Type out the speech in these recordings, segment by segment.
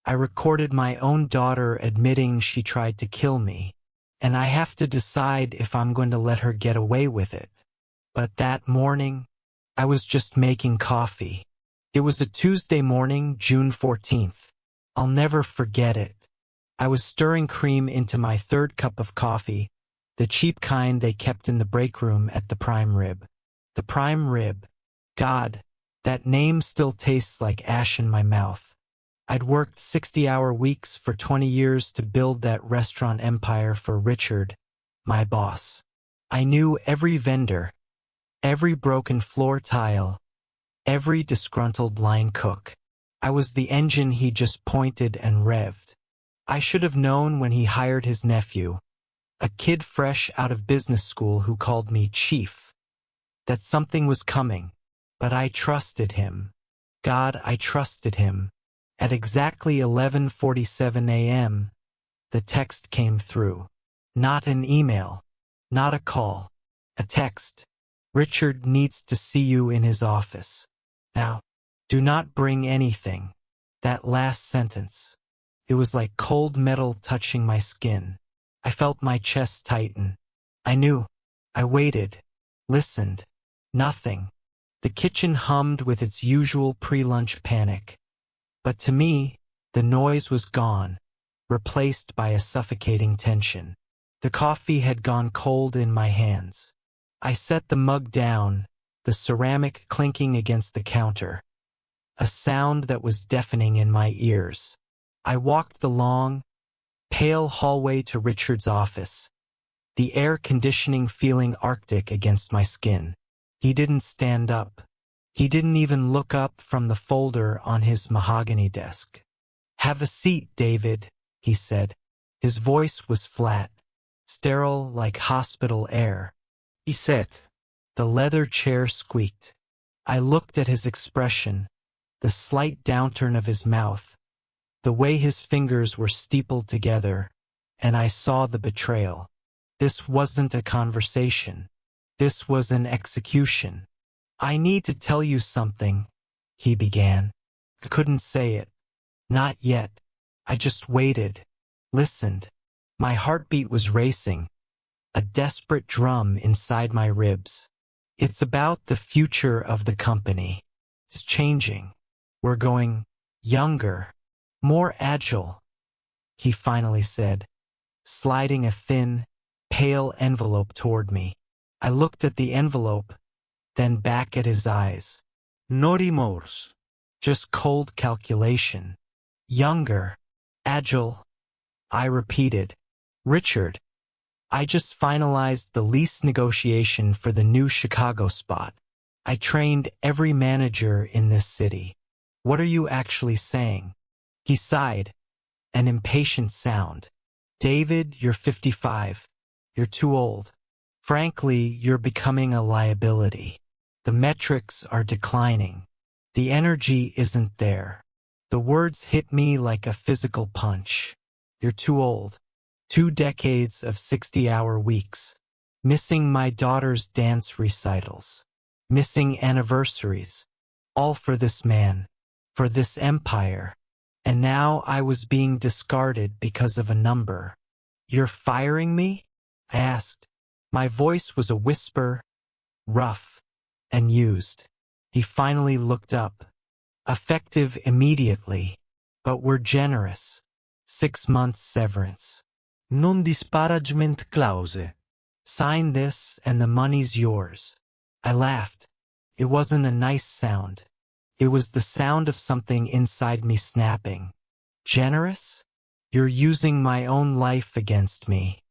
I recorded my own daughter admitting she tried to kill me, and I have to decide if I'm going to let her get away with it. But that morning, I was just making coffee. It was a Tuesday morning, June 14th. I'll never forget it. I was stirring cream into my third cup of coffee, the cheap kind they kept in the break room at the Prime Rib. The Prime Rib. God, that name still tastes like ash in my mouth. I'd worked 60-hour weeks for 20 years to build that restaurant empire for Richard, my boss. I knew every vendor, every broken floor tile, every disgruntled line cook. I was the engine he just pointed and revved. I should have known when he hired his nephew, a kid fresh out of business school who called me chief, that something was coming, but I trusted him. God, I trusted him. At exactly 11:47 a.m., the text came through. Not an email, not a call, a text. Richard needs to see you in his office. Now, do not bring anything. That last sentence. It was like cold metal touching my skin. I felt my chest tighten. I knew. I waited. Listened. Nothing. The kitchen hummed with its usual pre-lunch panic. But to me, the noise was gone, replaced by a suffocating tension. The coffee had gone cold in my hands. I set the mug down, the ceramic clinking against the counter, a sound that was deafening in my ears. I walked the long, pale hallway to Richard's office, the air conditioning feeling arctic against my skin. He didn't stand up. He didn't even look up from the folder on his mahogany desk. "Have a seat, David," he said. His voice was flat, sterile like hospital air. He sat. The leather chair squeaked. I looked at his expression, the slight downturn of his mouth, the way his fingers were steepled together, and I saw the betrayal. This wasn't a conversation. This was an execution. "I need to tell you something," he began. I couldn't say it. Not yet. I just waited, listened. My heartbeat was racing, a desperate drum inside my ribs. "It's about the future of the company. It's changing. We're going younger, more agile," he finally said, sliding a thin, pale envelope toward me. I looked at the envelope, then back at his eyes. No remorse. Just cold calculation. Younger. Agile. I repeated. "Richard, I just finalized the lease negotiation for the new Chicago spot. I trained every manager in this city. What are you actually saying?" He sighed, an impatient sound. "David, you're 55. You're too old. Frankly, you're becoming a liability. The metrics are declining. The energy isn't there." The words hit me like a physical punch. "You're too old. 2 decades of 60-hour weeks. Missing my daughter's dance recitals. Missing anniversaries. All for this man. For this empire. And now I was being discarded because of a number." "You're firing me?" I asked. My voice was a whisper, rough and used. He finally looked up. "Effective immediately, but we're generous. 6 months severance. Non disparagement clause. Sign this and the money's yours." I laughed. It wasn't a nice sound. It was the sound of something inside me snapping. "Generous? You're using my own life against me.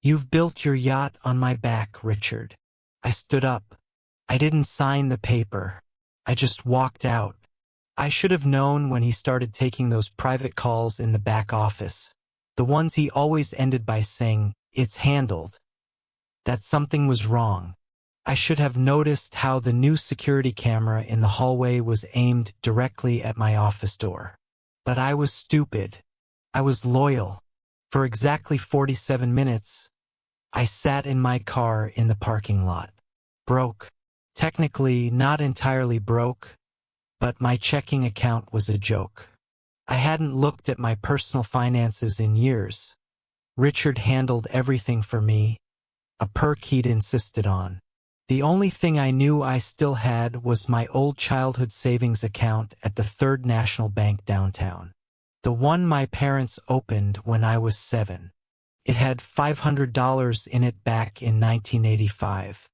You've built your yacht on my back, Richard." I stood up. I didn't sign the paper. I just walked out. I should have known when he started taking those private calls in the back office, the ones he always ended by saying, "It's handled," that something was wrong. I should have noticed how the new security camera in the hallway was aimed directly at my office door. But I was stupid. I was loyal. For exactly 47 minutes, I sat in my car in the parking lot. Broke. Technically not entirely broke, but my checking account was a joke. I hadn't looked at my personal finances in years. Richard handled everything for me, a perk he'd insisted on. The only thing I knew I still had was my old childhood savings account at the Third National Bank downtown. The one my parents opened when I was 7. It had $500 in it back in 1985.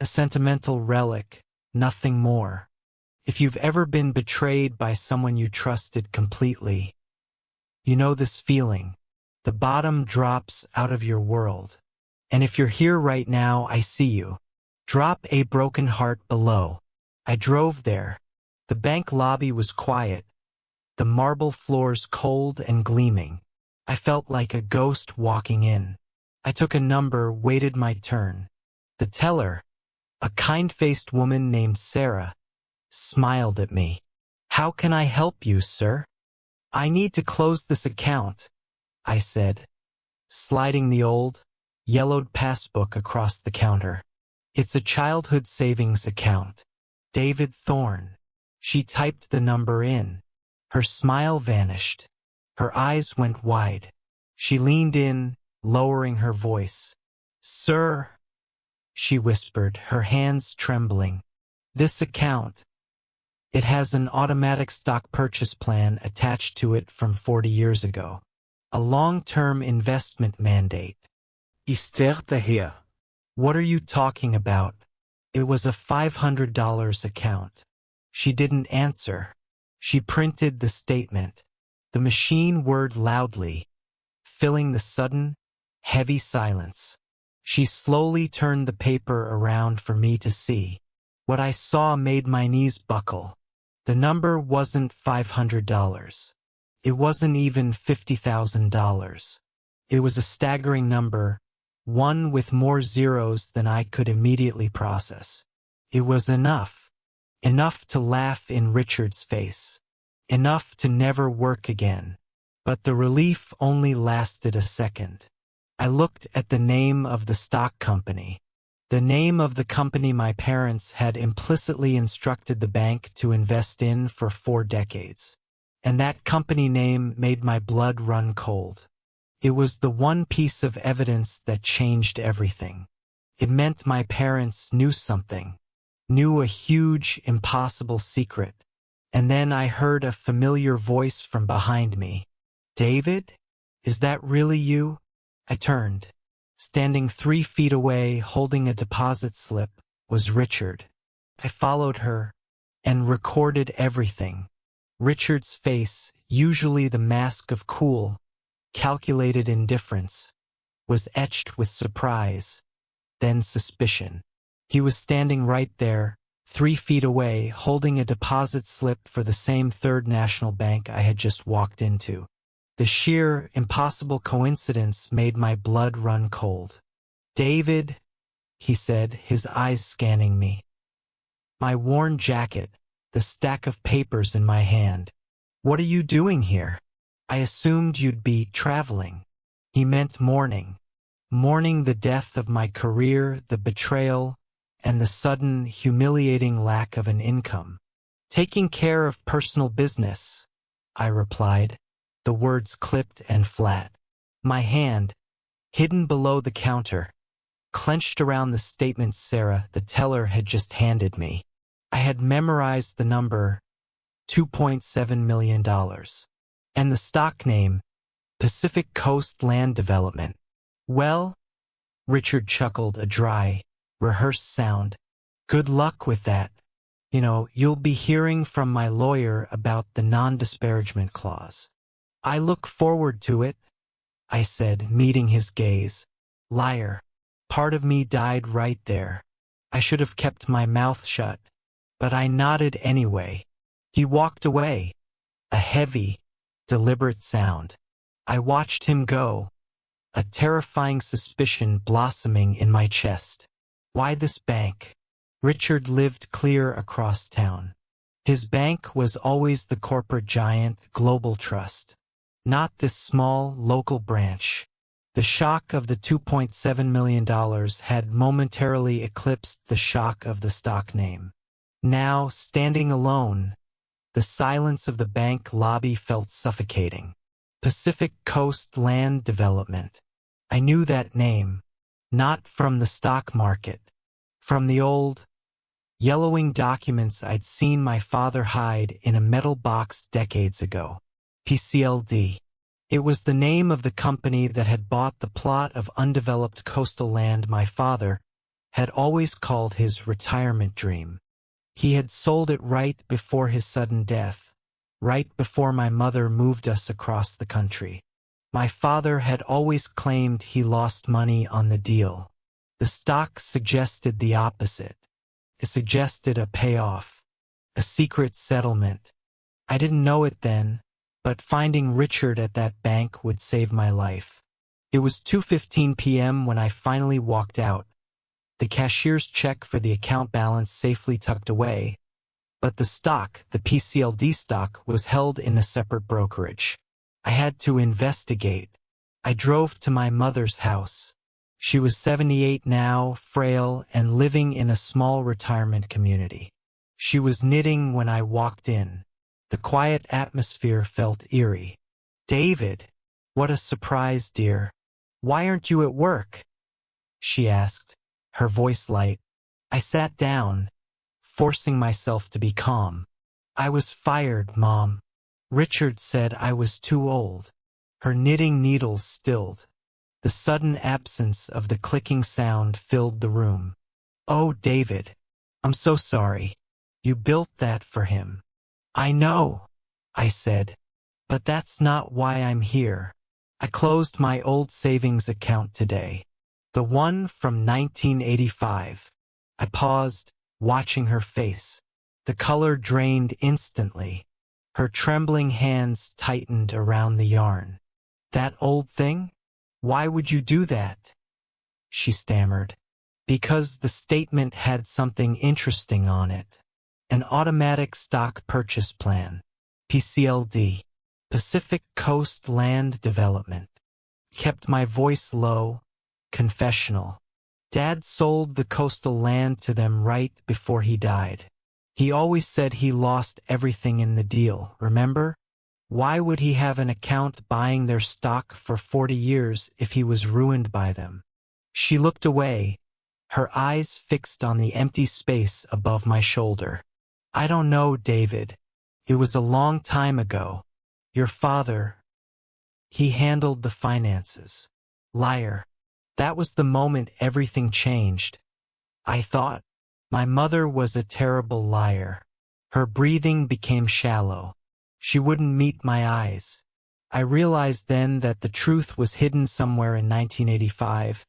A sentimental relic, nothing more. If you've ever been betrayed by someone you trusted completely, you know this feeling. The bottom drops out of your world. And if you're here right now, I see you. Drop a broken heart below. I drove there. The bank lobby was quiet, the marble floors cold and gleaming. I felt like a ghost walking in. I took a number, waited my turn. The teller, a kind-faced woman named Sarah, smiled at me. "How can I help you, sir?" "I need to close this account," I said, sliding the old, yellowed passbook across the counter. "It's a childhood savings account. David Thorne." She typed the number in. Her smile vanished. Her eyes went wide. She leaned in, lowering her voice. "Sir," she whispered, her hands trembling. "This account, it has an automatic stock purchase plan attached to it from 40 years ago. A long-term investment mandate." "Ist daher." "What are you talking about?" "It was a $500 account." She didn't answer. She printed the statement. The machine whirred loudly, filling the sudden, heavy silence. She slowly turned the paper around for me to see. What I saw made my knees buckle. The number wasn't $500. It wasn't even $50,000. It was a staggering number, one with more zeros than I could immediately process. It was enough. Enough to laugh in Richard's face. Enough to never work again. But the relief only lasted a second. I looked at the name of the stock company. The name of the company my parents had implicitly instructed the bank to invest in for 4 decades. And that company name made my blood run cold. It was the one piece of evidence that changed everything. It meant my parents knew something. Knew a huge, impossible secret. And then I heard a familiar voice from behind me. "David? Is that really you?" I turned. Standing 3 feet away, holding a deposit slip, was Richard. I followed her and recorded everything. Richard's face, usually the mask of cool, calculated indifference, was etched with surprise, then suspicion. He was standing right there, 3 feet away, holding a deposit slip for the same Third National Bank I had just walked into. The sheer, impossible coincidence made my blood run cold. "David," he said, his eyes scanning me. My worn jacket, the stack of papers in my hand. "What are you doing here? I assumed you'd be traveling." He meant mourning. Mourning the death of my career, the betrayal, and the sudden, humiliating lack of an income. "Taking care of personal business," I replied, the words clipped and flat. My hand, hidden below the counter, clenched around the statement Sarah, the teller, had just handed me. I had memorized the number, $2.7 million. And the stock name, Pacific Coast Land Development. "Well," Richard chuckled, a dry, rehearsed sound. "Good luck with that. You'll be hearing from my lawyer about the non-disparagement clause." "I look forward to it," I said, meeting his gaze. Liar. Part of me died right there. I should have kept my mouth shut, but I nodded anyway. He walked away, a heavy, deliberate sound. I watched him go, a terrifying suspicion blossoming in my chest. Why this bank? Richard lived clear across town. His bank was always the corporate giant, Global Trust, not this small, local branch. The shock of the $2.7 million had momentarily eclipsed the shock of the stock name. Now, standing alone, The silence of the bank lobby felt suffocating. Pacific Coast Land Development. I knew that name, not from the stock market, from the old, yellowing documents I'd seen my father hide in a metal box decades ago. PCLD. It was the name of the company that had bought the plot of undeveloped coastal land my father had always called his retirement dream. He had sold it right before his sudden death, right before my mother moved us across the country. My father had always claimed he lost money on the deal. The stock suggested the opposite. It suggested a payoff, a secret settlement. I didn't know it then, but finding Richard at that bank would save my life. It was 2:15 p.m. when I finally walked out, the cashier's check for the account balance safely tucked away, but the stock, the PCLD stock, was held in a separate brokerage. I had to investigate. I drove to my mother's house. She was 78 now, frail, and living in a small retirement community. She was knitting when I walked in. The quiet atmosphere felt eerie. "David, what a surprise, dear. Why aren't you at work?" she asked, her voice light. I sat down, forcing myself to be calm. "I was fired, Mom. Richard said I was too old." Her knitting needles stilled. The sudden absence of the clicking sound filled the room. "Oh, David, I'm so sorry. You built that for him." "I know," I said, "but that's not why I'm here. I closed my old savings account today. The one from 1985. I paused, watching her face. The color drained instantly. Her trembling hands tightened around the yarn. "That old thing? Why would you do that?" she stammered. "Because the statement had something interesting on it. An automatic stock purchase plan. PCLD. Pacific Coast Land Development." Kept my voice low, confessional. Dad sold the coastal land to them right before he died. He always said he lost everything in the deal, remember? Why would he have an account buying their stock for 40 years if he was ruined by them? She looked away, her eyes fixed on the empty space above my shoulder. "I don't know, David. It was a long time ago. Your father, he handled the finances." Liar. That was the moment everything changed. I thought. My mother was a terrible liar. Her breathing became shallow. She wouldn't meet my eyes. I realized then that the truth was hidden somewhere in 1985,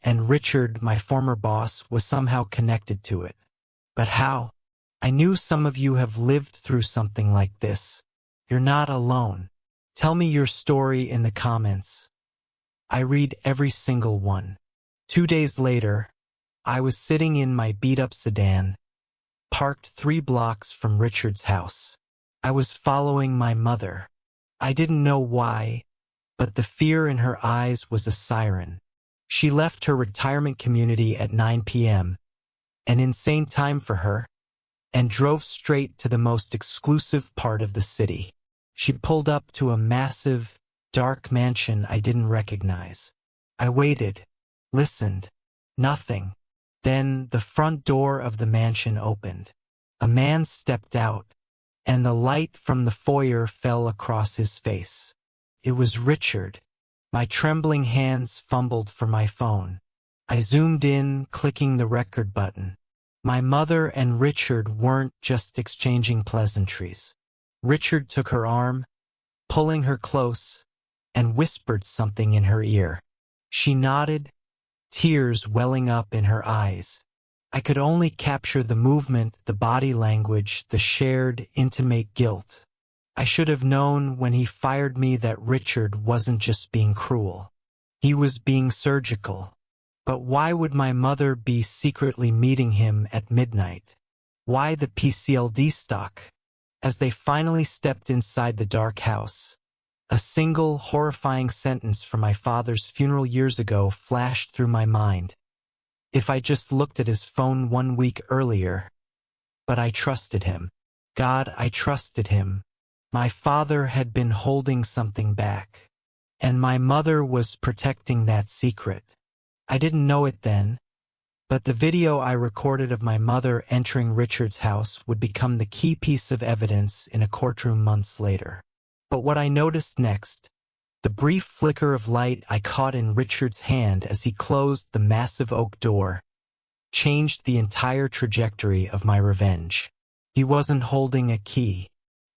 and Richard, my former boss, was somehow connected to it. But how? I knew some of you have lived through something like this. You're not alone. Tell me your story in the comments. I read every single one. 2 days later, I was sitting in my beat-up sedan, parked 3 blocks from Richard's house. I was following my mother. I didn't know why, but the fear in her eyes was a siren. She left her retirement community at 9 p.m., an insane time for her, and drove straight to the most exclusive part of the city. She pulled up to a massive, dark mansion I didn't recognize. I waited, listened. Nothing. Then the front door of the mansion opened. A man stepped out, and the light from the foyer fell across his face. It was Richard. My trembling hands fumbled for my phone. I zoomed in, clicking the record button. My mother and Richard weren't just exchanging pleasantries. Richard took her arm, pulling her close, and whispered something in her ear. She nodded, tears welling up in her eyes. I could only capture the movement, the body language, the shared, intimate guilt. I should have known when he fired me that Richard wasn't just being cruel. He was being surgical. But why would my mother be secretly meeting him at midnight? Why the PCLD stock? As they finally stepped inside the dark house, a single horrifying sentence from my father's funeral years ago flashed through my mind. If I just looked at his phone 1 week earlier. But I trusted him. God, I trusted him. My father had been holding something back, and my mother was protecting that secret. I didn't know it then, but the video I recorded of my mother entering Richard's house would become the key piece of evidence in a courtroom months later. But what I noticed next, the brief flicker of light I caught in Richard's hand as he closed the massive oak door, changed the entire trajectory of my revenge. He wasn't holding a key.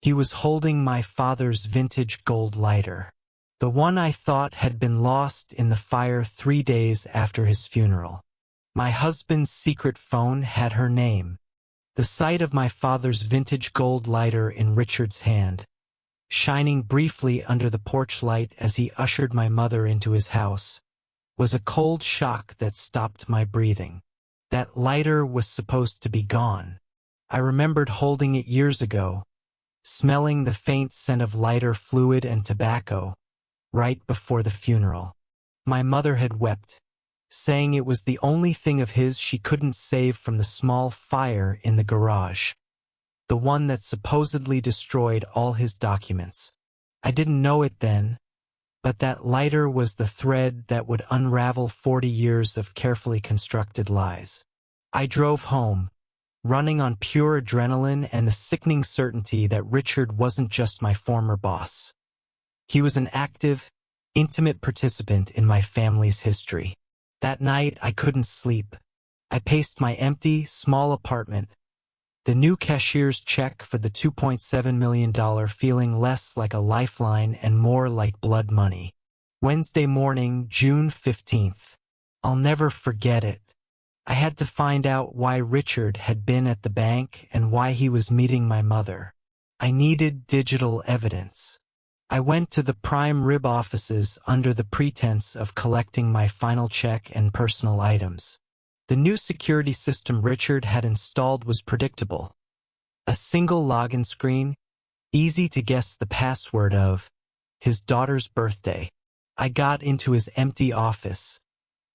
He was holding my father's vintage gold lighter, the one I thought had been lost in the fire 3 days after his funeral. My husband's secret phone had her name. The sight of my father's vintage gold lighter in Richard's hand, shining briefly under the porch light as he ushered my mother into his house, was a cold shock that stopped my breathing. That lighter was supposed to be gone. I remembered holding it years ago, smelling the faint scent of lighter fluid and tobacco, right before the funeral. My mother had wept, saying it was the only thing of his she couldn't save from the small fire in the garage, the one that supposedly destroyed all his documents. I didn't know it then, but that lighter was the thread that would unravel 40 years of carefully constructed lies. I drove home, running on pure adrenaline and the sickening certainty that Richard wasn't just my former boss. He was an active, intimate participant in my family's history. That night, I couldn't sleep. I paced my empty, small apartment, the new cashier's check for the $2.7 million feeling less like a lifeline and more like blood money. Wednesday morning, June 15th. I'll never forget it. I had to find out why Richard had been at the bank and why he was meeting my mother. I needed digital evidence. I went to the prime rib offices under the pretense of collecting my final check and personal items. The new security system Richard had installed was predictable. A single login screen, easy to guess the password of, his daughter's birthday. I got into his empty office,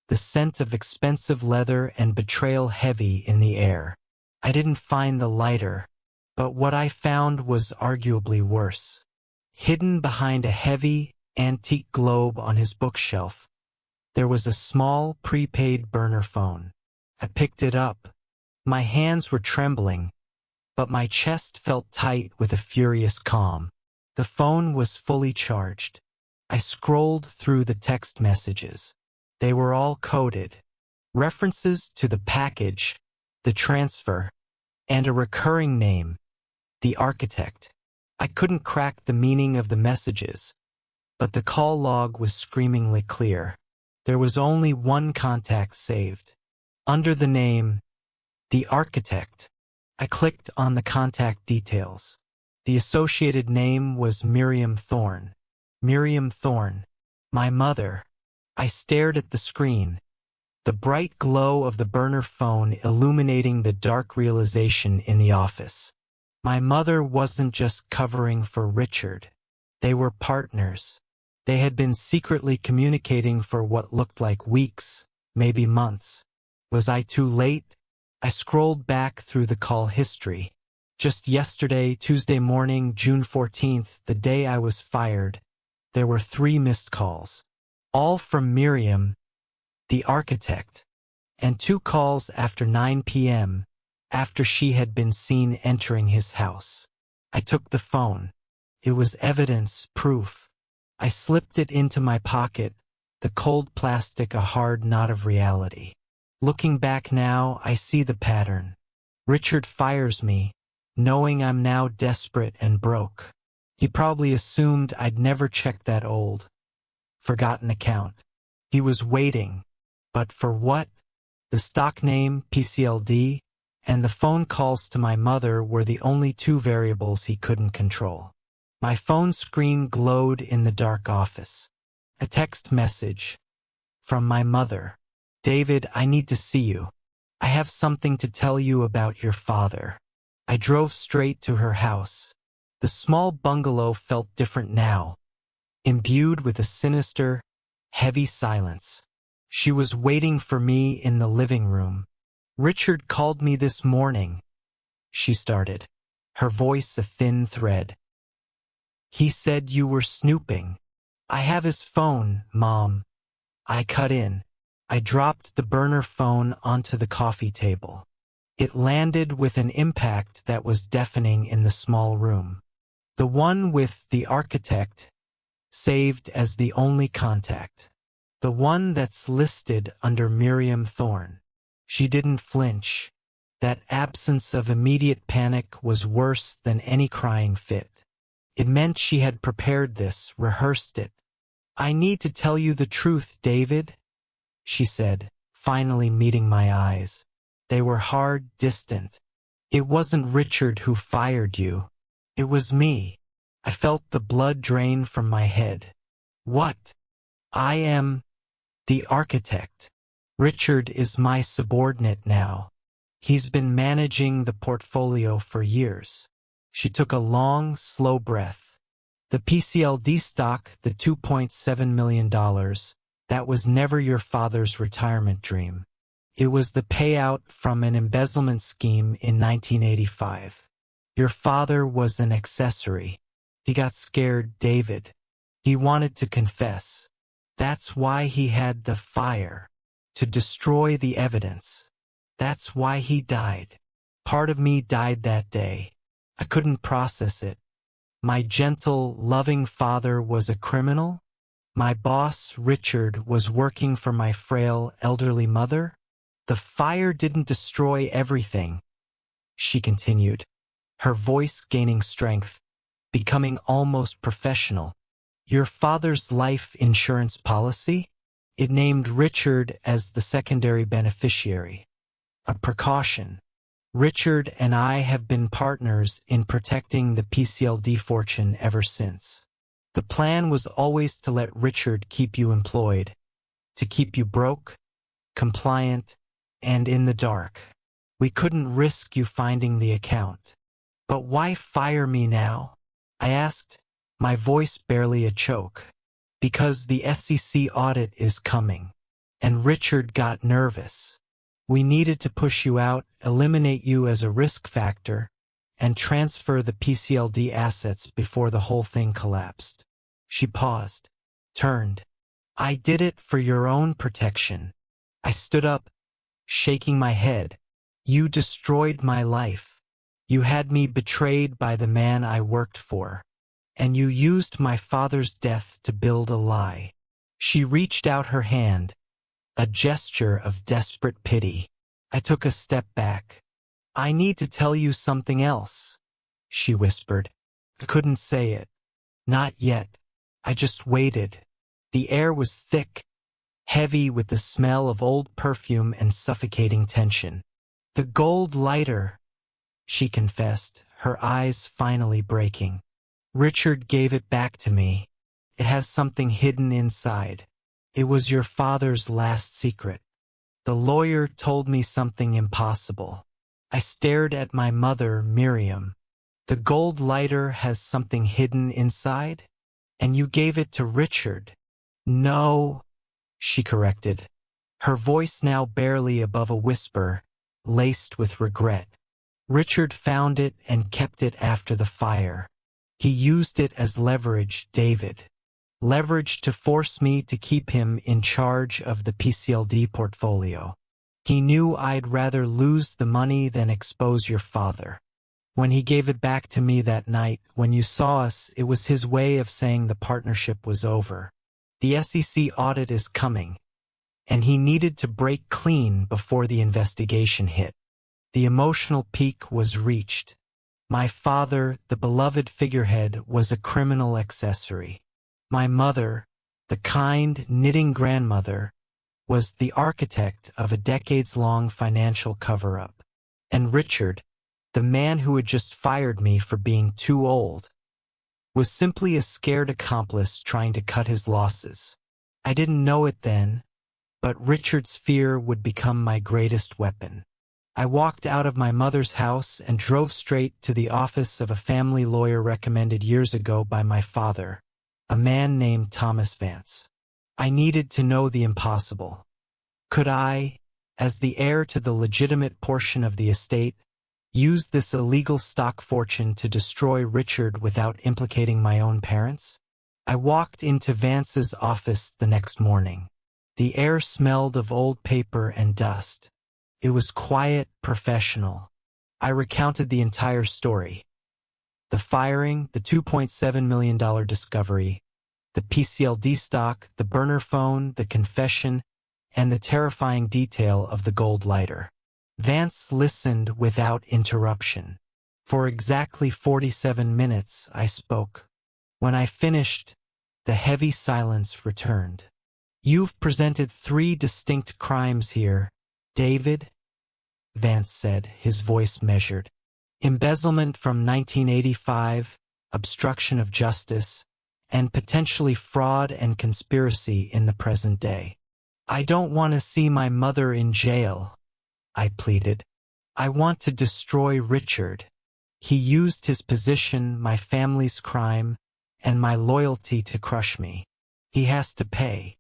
the scent of expensive leather and betrayal heavy in the air. I didn't find the lighter, but what I found was arguably worse. Hidden behind a heavy, antique globe on his bookshelf, there was a small, prepaid burner phone. I picked it up. My hands were trembling, but my chest felt tight with a furious calm. The phone was fully charged. I scrolled through the text messages. They were all coded. References to the package, the transfer, and a recurring name, the architect. I couldn't crack the meaning of the messages, but the call log was screamingly clear. There was only one contact saved. Under the name, the architect, I clicked on the contact details. The associated name was Miriam Thorne. Miriam Thorne, my mother. I stared at the screen, the bright glow of the burner phone illuminating the dark realization in the office. My mother wasn't just covering for Richard. They were partners. They had been secretly communicating for what looked like weeks, maybe months. Was I too late? I scrolled back through the call history. Just yesterday, Tuesday morning, June 14th, the day I was fired, there were 3 missed calls. All from Miriam, the architect, and 2 calls after 9 p.m., after she had been seen entering his house. I took the phone. It was evidence, proof. I slipped it into my pocket, the cold plastic a hard knot of reality. Looking back now, I see the pattern. Richard fires me, knowing I'm now desperate and broke. He probably assumed I'd never check that old, forgotten account. He was waiting. But for what? The stock name, PCLD, and the phone calls to my mother were the only 2 variables he couldn't control. My phone screen glowed in the dark office. A text message from my mother. David, I need to see you. I have something to tell you about your father. I drove straight to her house. The small bungalow felt different now, imbued with a sinister, heavy silence. She was waiting for me in the living room. Richard called me this morning, she started. her voice a thin thread. He said you were snooping. I have his phone, Mom. I cut in. I dropped the burner phone onto the coffee table. It landed with an impact that was deafening in the small room. The one with the architect, saved as the only contact. The one that's listed under Miriam Thorne. She didn't flinch. That absence of immediate panic was worse than any crying fit. It meant she had prepared this, rehearsed it. I need to tell you the truth, David, she said, finally meeting my eyes. They were hard, distant. It wasn't Richard who fired you. It was me. I felt the blood drain from my head. What? I am the architect. Richard is my subordinate now. He's been managing the portfolio for years. She took a long, slow breath. The PCLD stock, the $2.7 million, that was never your father's retirement dream. It was the payout from an embezzlement scheme in 1985. Your father was an accessory. He got scared, David. He wanted to confess. That's why he had the fire. To destroy the evidence. That's why he died. Part of me died that day. I couldn't process it. My gentle, loving father was a criminal? My boss, Richard, was working for my frail, elderly mother? The fire didn't destroy everything, she continued, her voice gaining strength, becoming almost professional. Your father's life insurance policy? It named Richard as the secondary beneficiary. A precaution. Richard and I have been partners in protecting the PCLD fortune ever since. The plan was always to let Richard keep you employed, to keep you broke, compliant, and in the dark. We couldn't risk you finding the account. But why fire me now? I asked, my voice barely a choke. Because the SEC audit is coming. And Richard got nervous. We needed to push you out, eliminate you as a risk factor, and transfer the PCLD assets before the whole thing collapsed. She paused, turned. I did it for your own protection. I stood up, shaking my head. You destroyed my life. You had me betrayed by the man I worked for. And you used my father's death to build a lie. She reached out her hand, a gesture of desperate pity. I took a step back. I need to tell you something else, she whispered. I couldn't say it. Not yet. I just waited. The air was thick, heavy with the smell of old perfume and suffocating tension. The gold lighter, she confessed, her eyes finally breaking. Richard gave it back to me. It has something hidden inside. It was your father's last secret. The lawyer told me something impossible. I stared at my mother, Miriam. The gold lighter has something hidden inside? And you gave it to Richard? No, she corrected, her voice now barely above a whisper, laced with regret. Richard found it and kept it after the fire. He used it as leverage, David. Leverage to force me to keep him in charge of the PCLD portfolio. He knew I'd rather lose the money than expose your father. When he gave it back to me that night, when you saw us, it was his way of saying the partnership was over. The SEC audit is coming, and he needed to break clean before the investigation hit. The emotional peak was reached. My father, the beloved figurehead, was a criminal accessory. My mother, the kind, knitting grandmother, was the architect of a decades-long financial cover-up. And Richard, the man who had just fired me for being too old, was simply a scared accomplice trying to cut his losses. I didn't know it then, but Richard's fear would become my greatest weapon. I walked out of my mother's house and drove straight to the office of a family lawyer recommended years ago by my father, a man named Thomas Vance. I needed to know the impossible. Could I, as the heir to the legitimate portion of the estate, Use this illegal stock fortune to destroy Richard without implicating my own parents? I walked into Vance's office the next morning. The air smelled of old paper and dust. It was quiet, professional. I recounted the entire story. The firing, the $2.7 million discovery, the PCLD stock, the burner phone, the confession, and the terrifying detail of the gold lighter. Vance listened without interruption. For exactly 47 minutes, I spoke. When I finished, the heavy silence returned. You've presented 3 distinct crimes here, David, Vance said, his voice measured. Embezzlement from 1985, obstruction of justice, and potentially fraud and conspiracy in the present day. I don't want to see my mother in jail, I pleaded. I want to destroy Richard. He used his position, my family's crime, and my loyalty to crush me. He has to pay.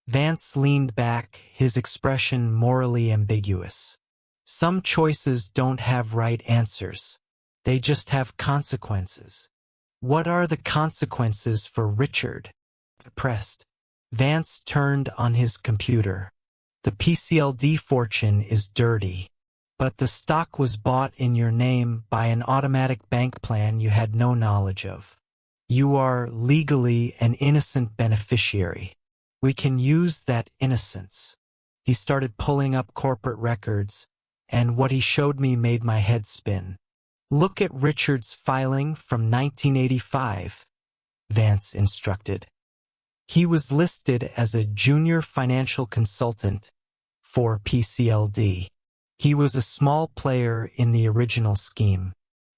Vance leaned back, his expression morally ambiguous. Some choices don't have right answers. They just have consequences. What are the consequences for Richard? I pressed. Vance turned on his computer. The PCLD fortune is dirty, but the stock was bought in your name by an automatic bank plan you had no knowledge of. You are legally an innocent beneficiary. We can use that innocence. He started pulling up corporate records, and what he showed me made my head spin. Look at Richard's filing from 1985, Vance instructed. He was listed as a junior financial consultant for PCLD. He was a small player in the original scheme.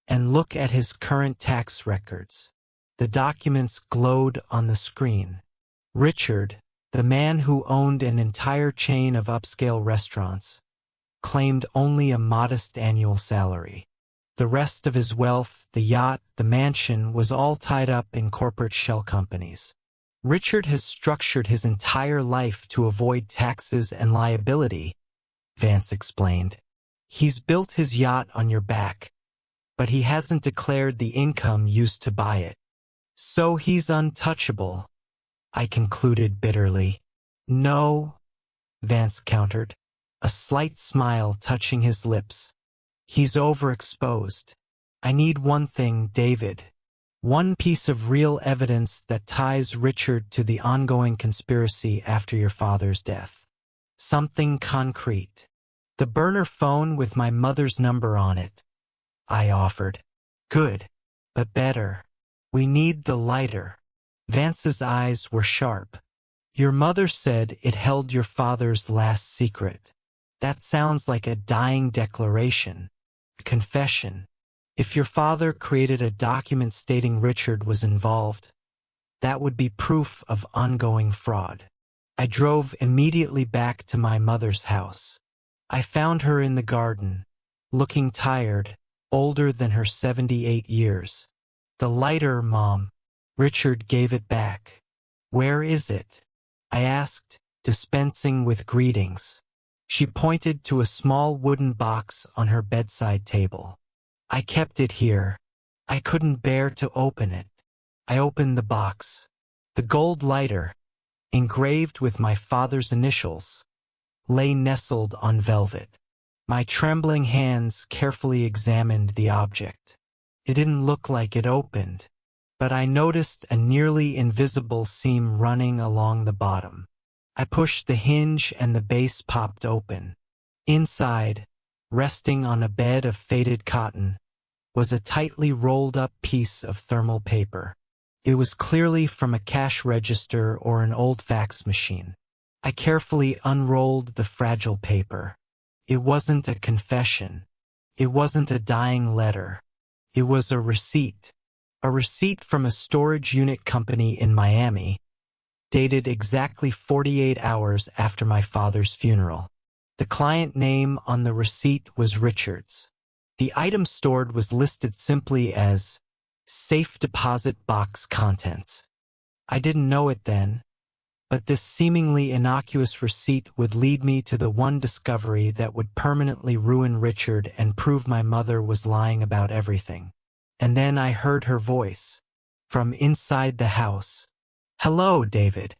And look at his current tax records. The documents glowed on the screen. Richard, the man who owned an entire chain of upscale restaurants, claimed only a modest annual salary. The rest of his wealth, the yacht, the mansion, was all tied up in corporate shell companies. Richard has structured his entire life to avoid taxes and liability, Vance explained. He's built his yacht on your back, but he hasn't declared the income used to buy it. So he's untouchable, I concluded bitterly. No, Vance countered, a slight smile touching his lips. He's overexposed. I need one thing, David. One piece of real evidence that ties Richard to the ongoing conspiracy after your father's death. Something concrete. The burner phone with my mother's number on it, I offered. Good, but better. We need the lighter. Vance's eyes were sharp. Your mother said it held your father's last secret. That sounds like a dying declaration. Confession. If your father created a document stating Richard was involved, that would be proof of ongoing fraud. I drove immediately back to my mother's house. I found her in the garden, looking tired, older than her 78 years. The lighter, Mom. Richard gave it back. Where is it? I asked, dispensing with greetings. She pointed to a small wooden box on her bedside table. I kept it here. I couldn't bear to open it. I opened the box. The gold lighter, engraved with my father's initials, lay nestled on velvet. My trembling hands carefully examined the object. It didn't look like it opened, but I noticed a nearly invisible seam running along the bottom. I pushed the hinge and the base popped open. Inside, resting on a bed of faded cotton, was a tightly rolled up piece of thermal paper. It was clearly from a cash register or an old fax machine. I carefully unrolled the fragile paper. It wasn't a confession. It wasn't a dying letter. It was a receipt. A receipt from a storage unit company in Miami, dated exactly 48 hours after my father's funeral. The client name on the receipt was Richard's. The item stored was listed simply as safe deposit box contents. I didn't know it then, But this seemingly innocuous receipt would lead me to the one discovery that would permanently ruin Richard and prove my mother was lying about everything. And then I heard her voice from inside the house. "Hello, David.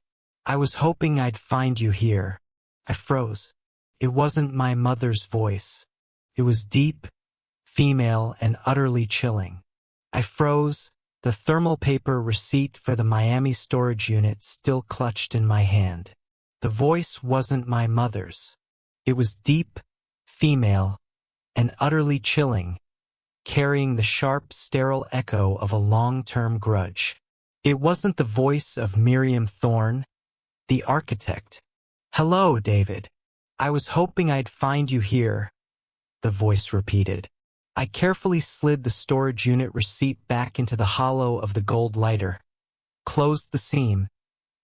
I was hoping I'd find you here." I froze. It wasn't my mother's voice. It was deep, female, and utterly chilling. I froze, the thermal paper receipt for the Miami storage unit still clutched in my hand. The voice wasn't my mother's. It was deep, female, and utterly chilling, carrying the sharp, sterile echo of a long-term grudge. It wasn't the voice of Miriam Thorne, the architect. "Hello, David. I was hoping I'd find you here," the voice repeated. I carefully slid the storage unit receipt back into the hollow of the gold lighter, closed the seam,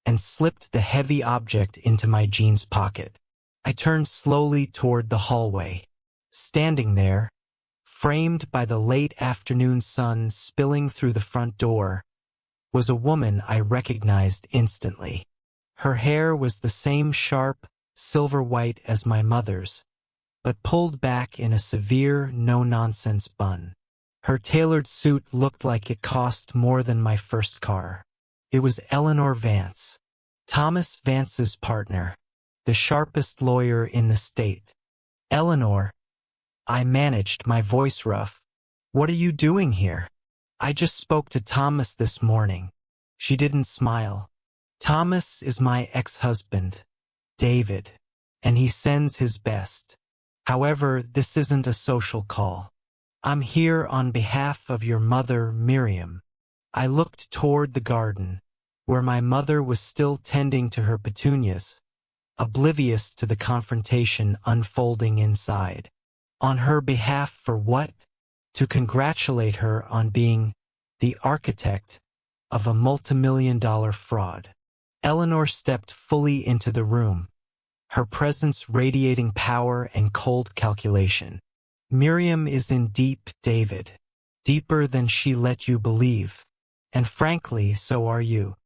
and slipped the heavy object into my jeans pocket. I turned slowly toward the hallway. Standing there, framed by the late afternoon sun spilling through the front door, was a woman I recognized instantly. Her hair was the same sharp, silver white as my mother's, but pulled back in a severe, no-nonsense bun. Her tailored suit looked like it cost more than my first car. It was Eleanor Vance, Thomas Vance's partner, the sharpest lawyer in the state. "Eleanor," I managed, my voice rough. "What are you doing here?" "I just spoke to Thomas this morning." She didn't smile. "Thomas is my ex-husband, David, and he sends his best. However, this isn't a social call. I'm here on behalf of your mother, Miriam." I looked toward the garden, where my mother was still tending to her petunias, oblivious to the confrontation unfolding inside. On her behalf for what? To congratulate her on being the architect of a multimillion-dollar fraud. Eleanor stepped fully into the room, her presence radiating power and cold calculation. "Miriam is in deep, David. Deeper than she let you believe. And frankly, so are you.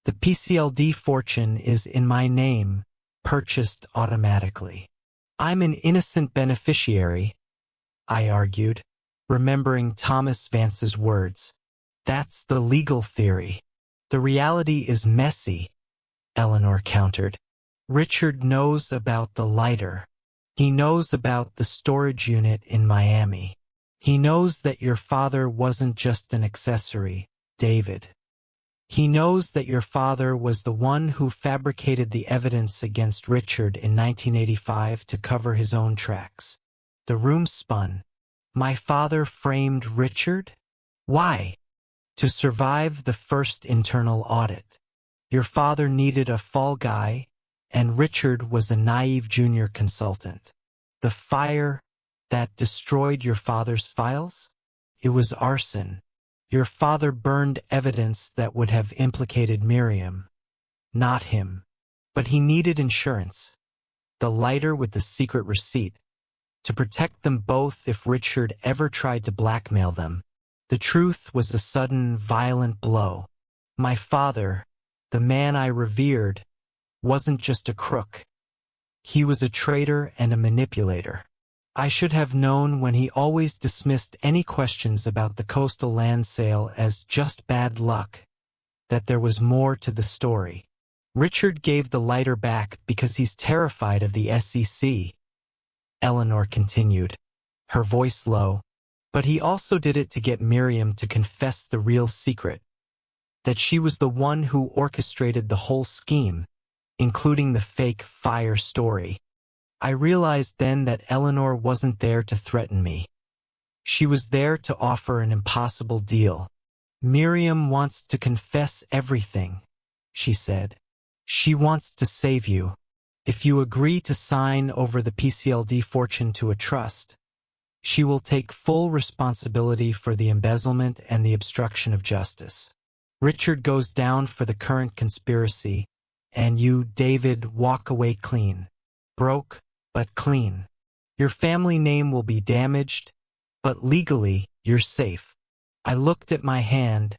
The PCLD fortune is in my name, purchased automatically. I'm an innocent beneficiary," I argued, remembering Thomas Vance's words. "That's the legal theory. The reality is messy," Eleanor countered. "Richard knows about the lighter. He knows about the storage unit in Miami. He knows that your father wasn't just an accessory, David. He knows that your father was the one who fabricated the evidence against Richard in 1985 to cover his own tracks." The room spun. "My father framed Richard? Why?" "To survive the first internal audit. Your father needed a fall guy, and Richard was a naive junior consultant. The fire that destroyed your father's files? It was arson. Your father burned evidence that would have implicated Miriam, not him. But he needed insurance, the lighter with the secret receipt, to protect them both if Richard ever tried to blackmail them. The truth was a sudden, violent blow. My father, the man I revered, wasn't just a crook. He was a traitor and a manipulator. I should have known when he always dismissed any questions about the coastal land sale as just bad luck, that there was more to the story. Richard gave the lighter back because he's terrified of the SEC, Eleanor continued, her voice low, but he also did it to get Miriam to confess the real secret, that she was the one who orchestrated the whole scheme, including the fake fire story. I realized then that Eleanor wasn't there to threaten me. She was there to offer an impossible deal. "Miriam wants to confess everything," she said. "She wants to save you. If you agree to sign over the PCLD fortune to a trust, she will take full responsibility for the embezzlement and the obstruction of justice. Richard goes down for the current conspiracy, and you, David, walk away clean. Broke, but clean. Your family name will be damaged, but legally, you're safe." I looked at my hand,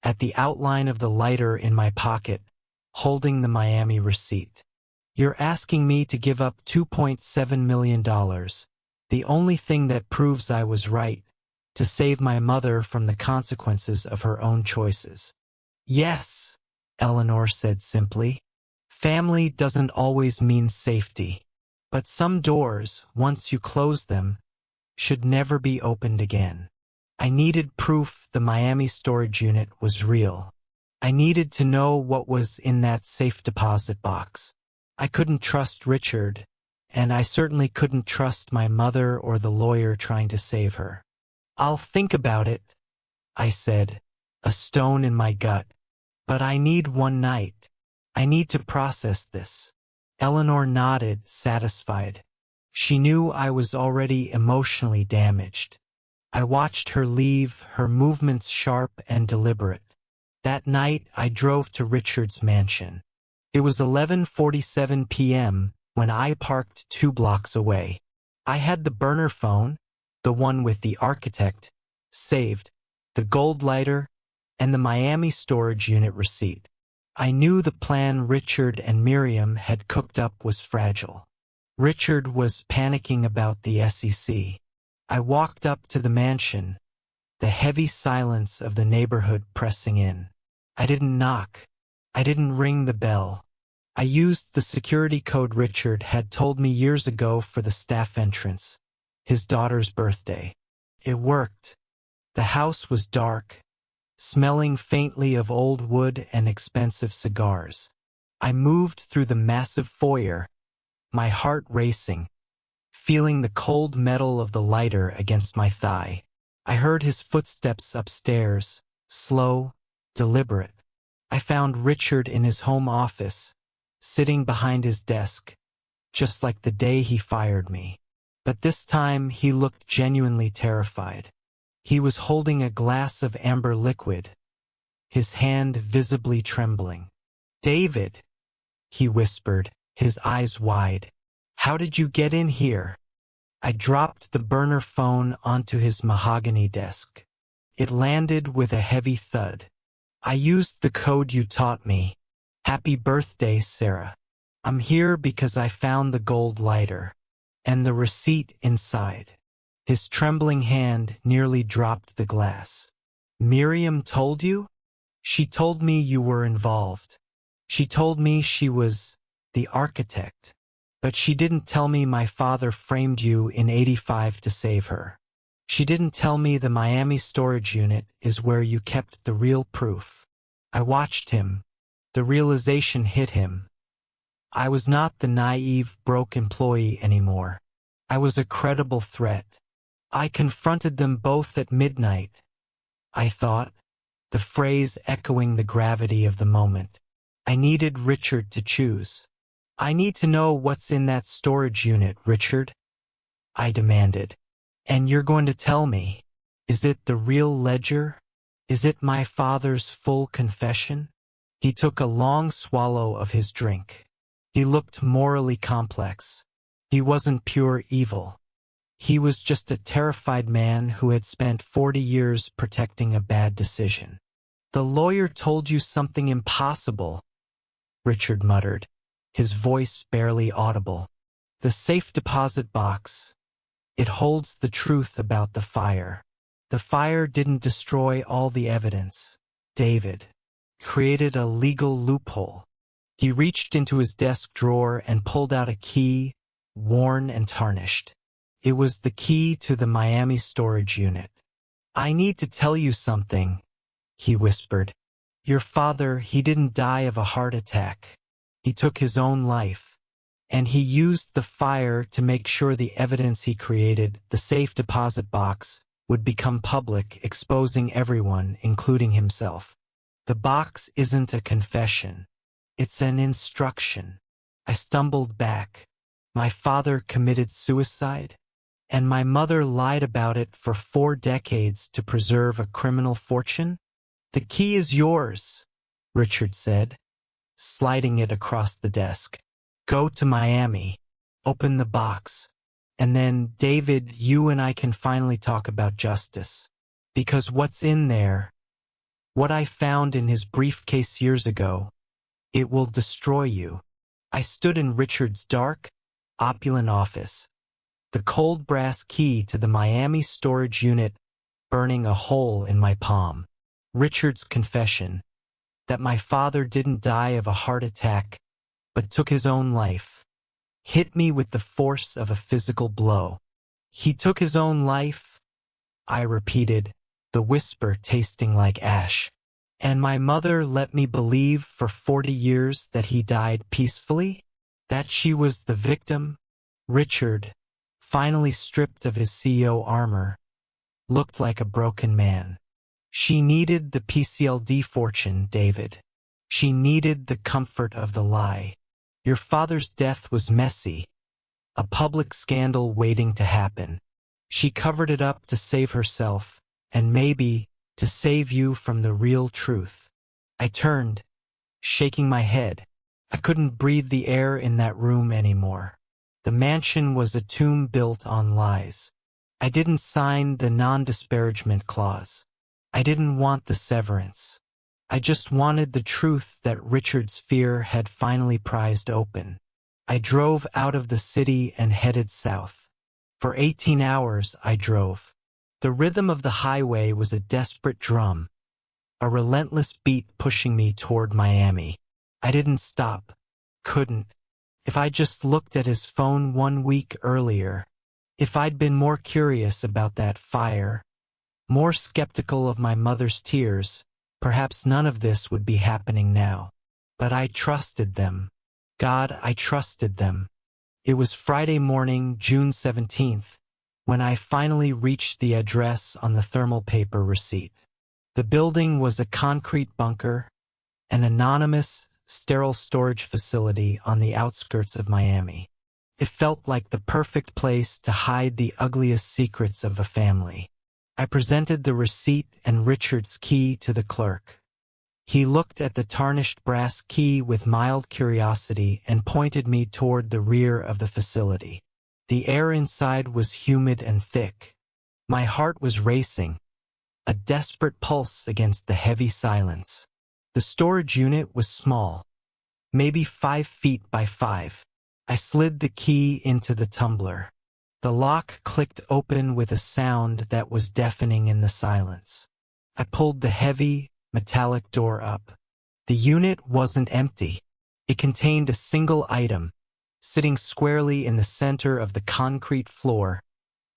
at the outline of the lighter in my pocket, holding the Miami receipt. "You're asking me to give up $2.7 million, the only thing that proves I was right, to save my mother from the consequences of her own choices." "Yes," Eleanor said simply. "Family doesn't always mean safety. But some doors, once you close them, should never be opened again." I needed proof the Miami storage unit was real. I needed to know what was in that safe deposit box. I couldn't trust Richard, and I certainly couldn't trust my mother or the lawyer trying to save her. "I'll think about it," I said, a stone in my gut. "But I need one night. I need to process this." Eleanor nodded, satisfied. She knew I was already emotionally damaged. I watched her leave, her movements sharp and deliberate. That night, I drove to Richard's mansion. It was 11:47 p.m. when I parked 2 blocks away. I had the burner phone, the one with the architect, saved, the gold lighter, and the Miami storage unit receipt. I knew the plan Richard and Miriam had cooked up was fragile. Richard was panicking about the SEC. I walked up to the mansion, the heavy silence of the neighborhood pressing in. I didn't knock. I didn't ring the bell. I used the security code Richard had told me years ago for the staff entrance, his daughter's birthday. It worked. The house was dark, smelling faintly of old wood and expensive cigars. I moved through the massive foyer, my heart racing, feeling the cold metal of the lighter against my thigh. I heard his footsteps upstairs, slow, deliberate. I found Richard in his home office, sitting behind his desk, just like the day he fired me. But this time he looked genuinely terrified. He was holding a glass of amber liquid, his hand visibly trembling. "David," he whispered, his eyes wide. "How did you get in here?" I dropped the burner phone onto his mahogany desk. It landed with a heavy thud. "I used the code you taught me. Happy birthday, Sarah. I'm here because I found the gold lighter and the receipt inside." His trembling hand nearly dropped the glass. "Miriam told you?" "She told me you were involved. She told me she was the architect. But she didn't tell me my father framed you in '85 to save her. She didn't tell me the Miami storage unit is where you kept the real proof." I watched him. The realization hit him. I was not the naive, broke employee anymore. I was a credible threat. I confronted them both at midnight, I thought, the phrase echoing the gravity of the moment. I needed Richard to choose. "I need to know what's in that storage unit, Richard," I demanded. "And you're going to tell me. Is it the real ledger? Is it my father's full confession?" He took a long swallow of his drink. He looked morally complex. He wasn't pure evil. He was just a terrified man who had spent 40 years protecting a bad decision. "The lawyer told you something impossible," Richard muttered, his voice barely audible. "The safe deposit box. It holds the truth about the fire. The fire didn't destroy all the evidence. David created a legal loophole." He reached into his desk drawer and pulled out a key, worn and tarnished. It was the key to the Miami storage unit. "I need to tell you something," he whispered. "Your father, he didn't die of a heart attack. He took his own life. And he used the fire to make sure the evidence he created, the safe deposit box, would become public, exposing everyone, including himself. The box isn't a confession. It's an instruction." I stumbled back. My father committed suicide? And my mother lied about it for 4 decades to preserve a criminal fortune? "The key is yours," Richard said, sliding it across the desk. "Go to Miami, open the box, and then, David, you and I can finally talk about justice. Because what's in there, what I found in his briefcase years ago, It will destroy you. I stood in Richard's dark, opulent office, the cold brass key to the Miami storage unit burning a hole in my palm. Richard's confession, that my father didn't die of a heart attack, but took his own life, hit me with the force of a physical blow. He took his own life, I repeated, the whisper tasting like ash. And my mother let me believe for 40 years that he died peacefully? That she was the victim? Richard, finally stripped of his CEO armor, looked like a broken man. She needed the PCLD fortune, David. She needed the comfort of the lie. Your father's death was messy, a public scandal waiting to happen. She covered it up to save herself, and maybe to save you from the real truth. I turned, shaking my head. I couldn't breathe the air in that room anymore. The mansion was a tomb built on lies. I didn't sign the non-disparagement clause. I didn't want the severance. I just wanted the truth that Richard's fear had finally prized open. I drove out of the city and headed south. For 18 hours I drove. The rhythm of the highway was a desperate drum, a relentless beat pushing me toward Miami. I didn't stop, couldn't. If I just looked at his phone 1 week earlier, if I'd been more curious about that fire, more skeptical of my mother's tears, perhaps none of this would be happening now. But I trusted them. God, I trusted them. It was Friday morning, June 17th, when I finally reached the address on the thermal paper receipt. The building was a concrete bunker, an anonymous, sterile storage facility on the outskirts of Miami. It felt like the perfect place to hide the ugliest secrets of a family. I presented the receipt and Richard's key to the clerk. He looked at the tarnished brass key with mild curiosity and pointed me toward the rear of the facility. The air inside was humid and thick. My heart was racing, a desperate pulse against the heavy silence. The storage unit was small, maybe 5 feet by 5. I slid the key into the tumbler. The lock clicked open with a sound that was deafening in the silence. I pulled the heavy, metallic door up. The unit wasn't empty. It contained a single item, sitting squarely in the center of the concrete floor,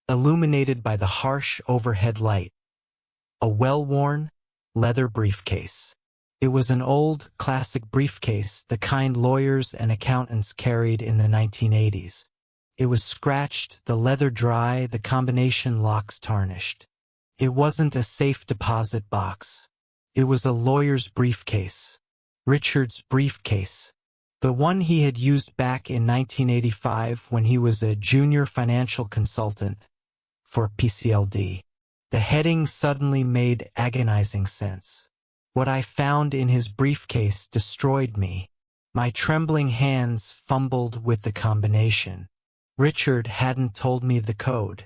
illuminated by the harsh overhead light. A well-worn, leather briefcase. It was an old, classic briefcase, the kind lawyers and accountants carried in the 1980s. It was scratched, the leather dry, the combination locks tarnished. It wasn't a safe deposit box. It was a lawyer's briefcase. Richard's briefcase. The one he had used back in 1985 when he was a junior financial consultant for PCLD. The heading suddenly made agonizing sense. What I found in his briefcase destroyed me. My trembling hands fumbled with the combination. Richard hadn't told me the code.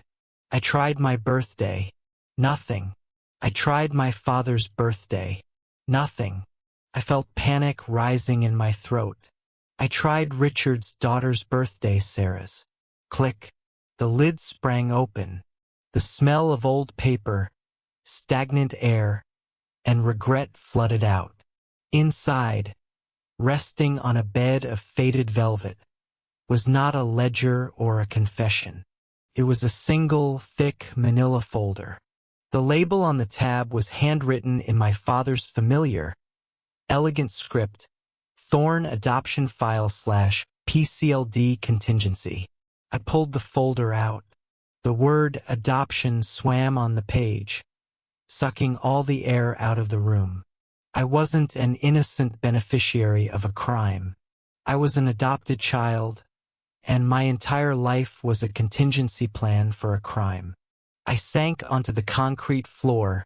I tried my birthday. Nothing. I tried my father's birthday. Nothing. I felt panic rising in my throat. I tried Richard's daughter's birthday, Sarah's. Click. The lid sprang open. The smell of old paper, stagnant air, and regret flooded out. Inside, resting on a bed of faded velvet, was not a ledger or a confession. It was a single, thick manila folder. The label on the tab was handwritten in my father's familiar, elegant script, Thorne Adoption File / PCLD Contingency. I pulled the folder out. The word adoption swam on the page, sucking all the air out of the room. I wasn't an innocent beneficiary of a crime. I was an adopted child, and my entire life was a contingency plan for a crime. I sank onto the concrete floor,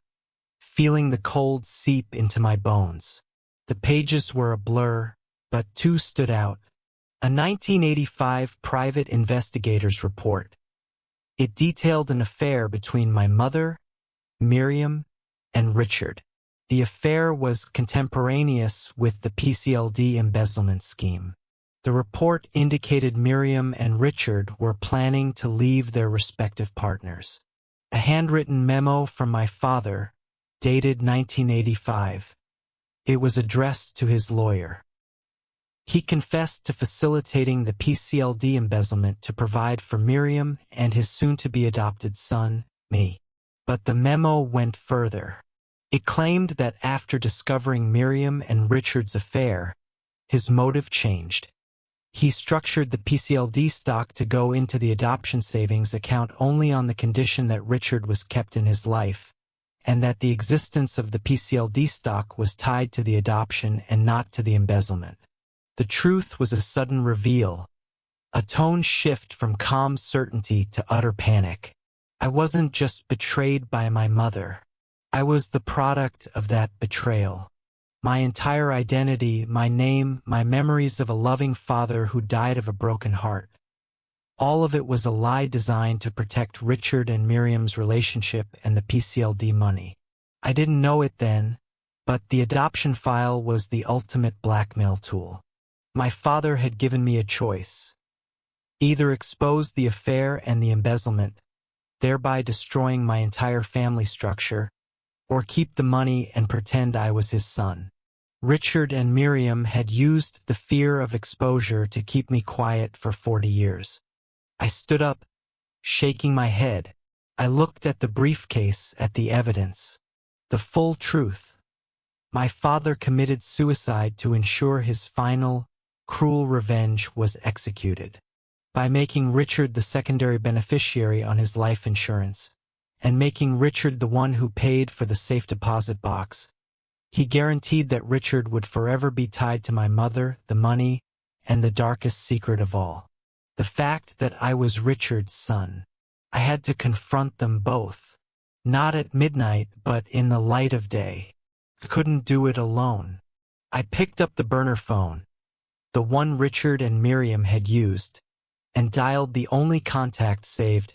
feeling the cold seep into my bones. The pages were a blur, but 2 stood out. A 1985 private investigator's report. It detailed an affair between my mother, Miriam, and Richard. The affair was contemporaneous with the PCLD embezzlement scheme. The report indicated Miriam and Richard were planning to leave their respective partners. A handwritten memo from my father, dated 1985. It was addressed to his lawyer. He confessed to facilitating the PCLD embezzlement to provide for Miriam and his soon-to-be adopted son, me. But the memo went further. It claimed that after discovering Miriam and Richard's affair, his motive changed. He structured the PCLD stock to go into the adoption savings account only on the condition that Richard was kept in his life, and that the existence of the PCLD stock was tied to the adoption and not to the embezzlement. The truth was a sudden reveal, a tone shift from calm certainty to utter panic. I wasn't just betrayed by my mother. I was the product of that betrayal. My entire identity, my name, my memories of a loving father who died of a broken heart. All of it was a lie designed to protect Richard and Miriam's relationship and the PCLD money. I didn't know it then, but the adoption file was the ultimate blackmail tool. My father had given me a choice. Either expose the affair and the embezzlement, thereby destroying my entire family structure, or keep the money and pretend I was his son. Richard and Miriam had used the fear of exposure to keep me quiet for 40 years. I stood up, shaking my head. I looked at the briefcase, at the evidence. The full truth. My father committed suicide to ensure his final, cruel revenge was executed. By making Richard the secondary beneficiary on his life insurance, and making Richard the one who paid for the safe deposit box, he guaranteed that Richard would forever be tied to my mother, the money, and the darkest secret of all. The fact that I was Richard's son. I had to confront them both. Not at midnight, but in the light of day. I couldn't do it alone. I picked up the burner phone, the one Richard and Miriam had used, and dialed the only contact saved,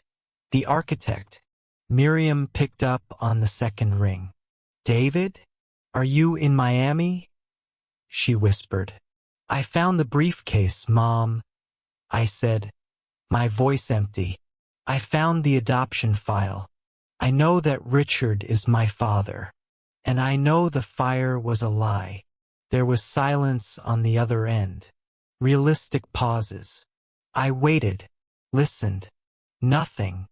the architect. Miriam picked up on the second ring. "David? Are you in Miami?" she whispered. "I found the briefcase, Mom," I said, my voice empty. "I found the adoption file. I know that Richard is my father. And I know the fire was a lie." There was silence on the other end. Realistic pauses. I waited, listened. Nothing.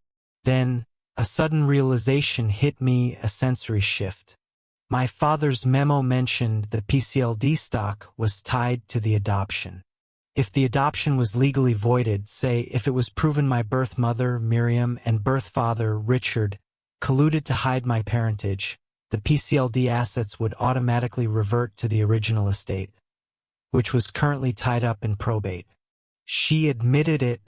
Then, a sudden realization hit me, a sensory shift. My father's memo mentioned the PCLD stock was tied to the adoption. If the adoption was legally voided, say if it was proven my birth mother, Miriam, and birth father, Richard, colluded to hide my parentage, the PCLD assets would automatically revert to the original estate, which was currently tied up in probate. She admitted it,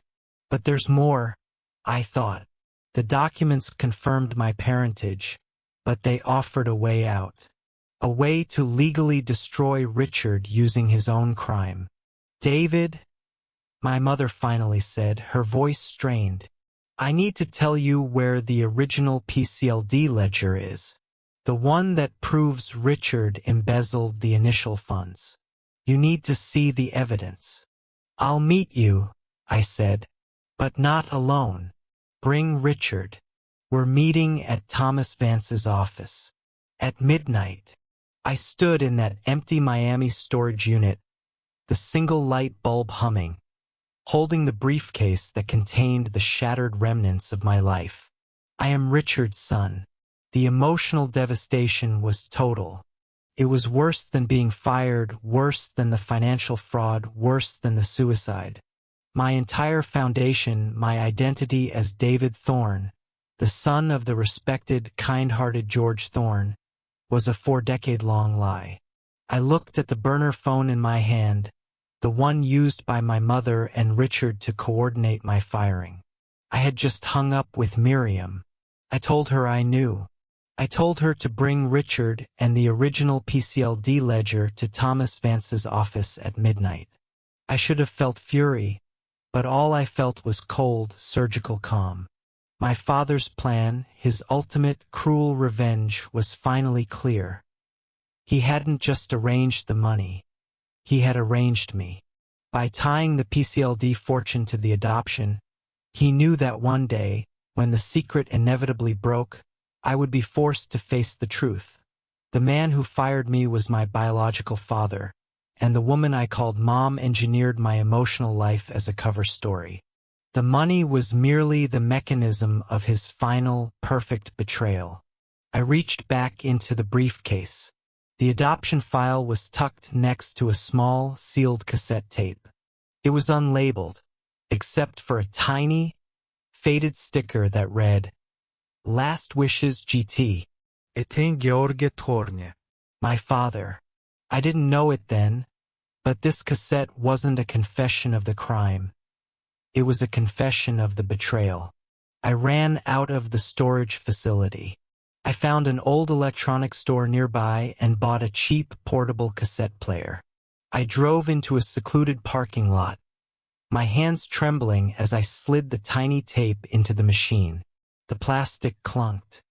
but there's more, I thought. The documents confirmed my parentage, but they offered a way out. A way to legally destroy Richard using his own crime. "David," my mother finally said, her voice strained, "I need to tell you where the original PCLD ledger is. The one that proves Richard embezzled the initial funds. You need to see the evidence." "I'll meet you," I said, "but not alone. Bring Richard. We're meeting at Thomas Vance's office. At midnight." I stood in that empty Miami storage unit, the single light bulb humming, holding the briefcase that contained the shattered remnants of my life. I am Richard's son. The emotional devastation was total. It was worse than being fired, worse than the financial fraud, worse than the suicide. My entire foundation, my identity as David Thorne, the son of the respected, kind-hearted George Thorne, was a 4-decade-long lie. I looked at the burner phone in my hand, the one used by my mother and Richard to coordinate my firing. I had just hung up with Miriam. I told her I knew. I told her to bring Richard and the original PCLD ledger to Thomas Vance's office at midnight. I should have felt fury, but all I felt was cold, surgical calm. My father's plan, his ultimate cruel revenge, was finally clear. He hadn't just arranged the money. He had arranged me. By tying the PCLD fortune to the adoption, he knew that one day, when the secret inevitably broke, I would be forced to face the truth. The man who fired me was my biological father, and the woman I called Mom engineered my emotional life as a cover story. The money was merely the mechanism of his final, perfect betrayal. I reached back into the briefcase. The adoption file was tucked next to a small, sealed cassette tape. It was unlabeled, except for a tiny, faded sticker that read, Last Wishes GT. Etin George Thorne. My father. I didn't know it then, but this cassette wasn't a confession of the crime. It was a confession of the betrayal. I ran out of the storage facility. I found an old electronics store nearby and bought a cheap portable cassette player. I drove into a secluded parking lot, my hands trembling as I slid the tiny tape into the machine. The plastic clunked.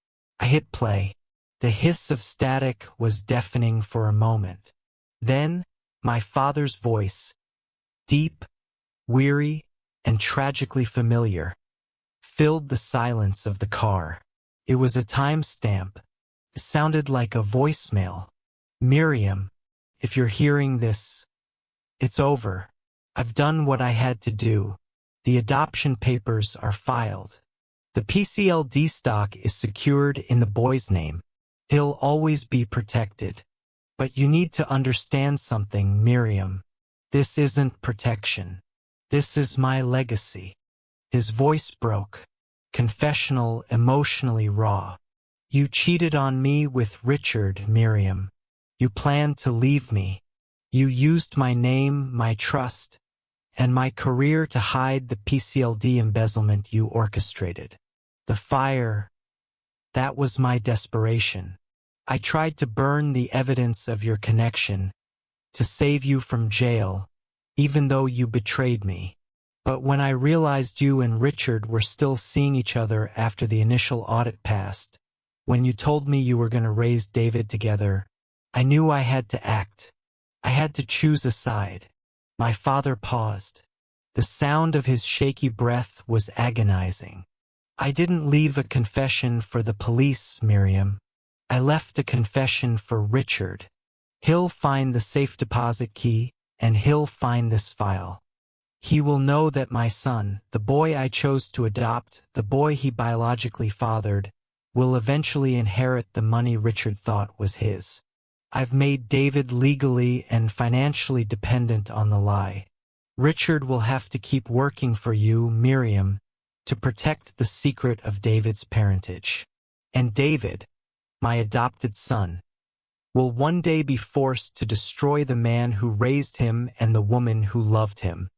I hit play. The hiss of static was deafening for a moment. Then, my father's voice, deep, weary, and tragically familiar, filled the silence of the car. It was a timestamp. It sounded like a voicemail. Miriam, if you're hearing this, it's over. I've done what I had to do. The adoption papers are filed. The PCLD stock is secured in the boy's name. He'll always be protected. But you need to understand something, Miriam. This isn't protection. This is my legacy. His voice broke, confessional, emotionally raw. You cheated on me with Richard, Miriam. You planned to leave me. You used my name, my trust, and my career to hide the PCLD embezzlement you orchestrated. The fire, that was my desperation. I tried to burn the evidence of your connection, to save you from jail, even though you betrayed me. But when I realized you and Richard were still seeing each other after the initial audit passed, when you told me you were going to raise David together, I knew I had to act. I had to choose a side. My father paused. The sound of his shaky breath was agonizing. I didn't leave a confession for the police, Miriam. I left a confession for Richard. He'll find the safe deposit key, and he'll find this file. He will know that my son, the boy I chose to adopt, the boy he biologically fathered, will eventually inherit the money Richard thought was his. I've made David legally and financially dependent on the lie. Richard will have to keep working for you, Miriam, to protect the secret of David's parentage. And David, my adopted son, will one day be forced to destroy the man who raised him and the woman who loved him.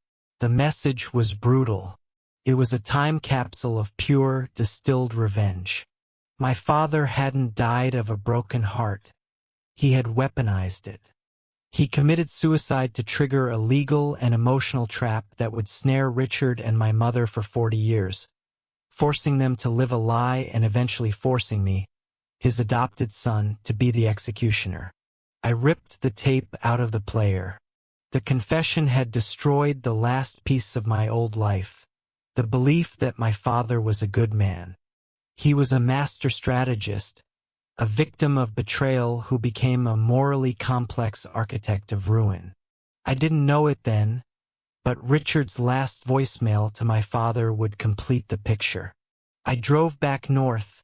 The message was brutal. It was a time capsule of pure, distilled revenge. My father hadn't died of a broken heart. He had weaponized it. He committed suicide to trigger a legal and emotional trap that would snare Richard and my mother for 40 years, forcing them to live a lie and eventually forcing me, his adopted son, to be the executioner. I ripped the tape out of the player. The confession had destroyed the last piece of my old life, the belief that my father was a good man. He was a master strategist, a victim of betrayal who became a morally complex architect of ruin. I didn't know it then, but Richard's last voicemail to my father would complete the picture. I drove back north,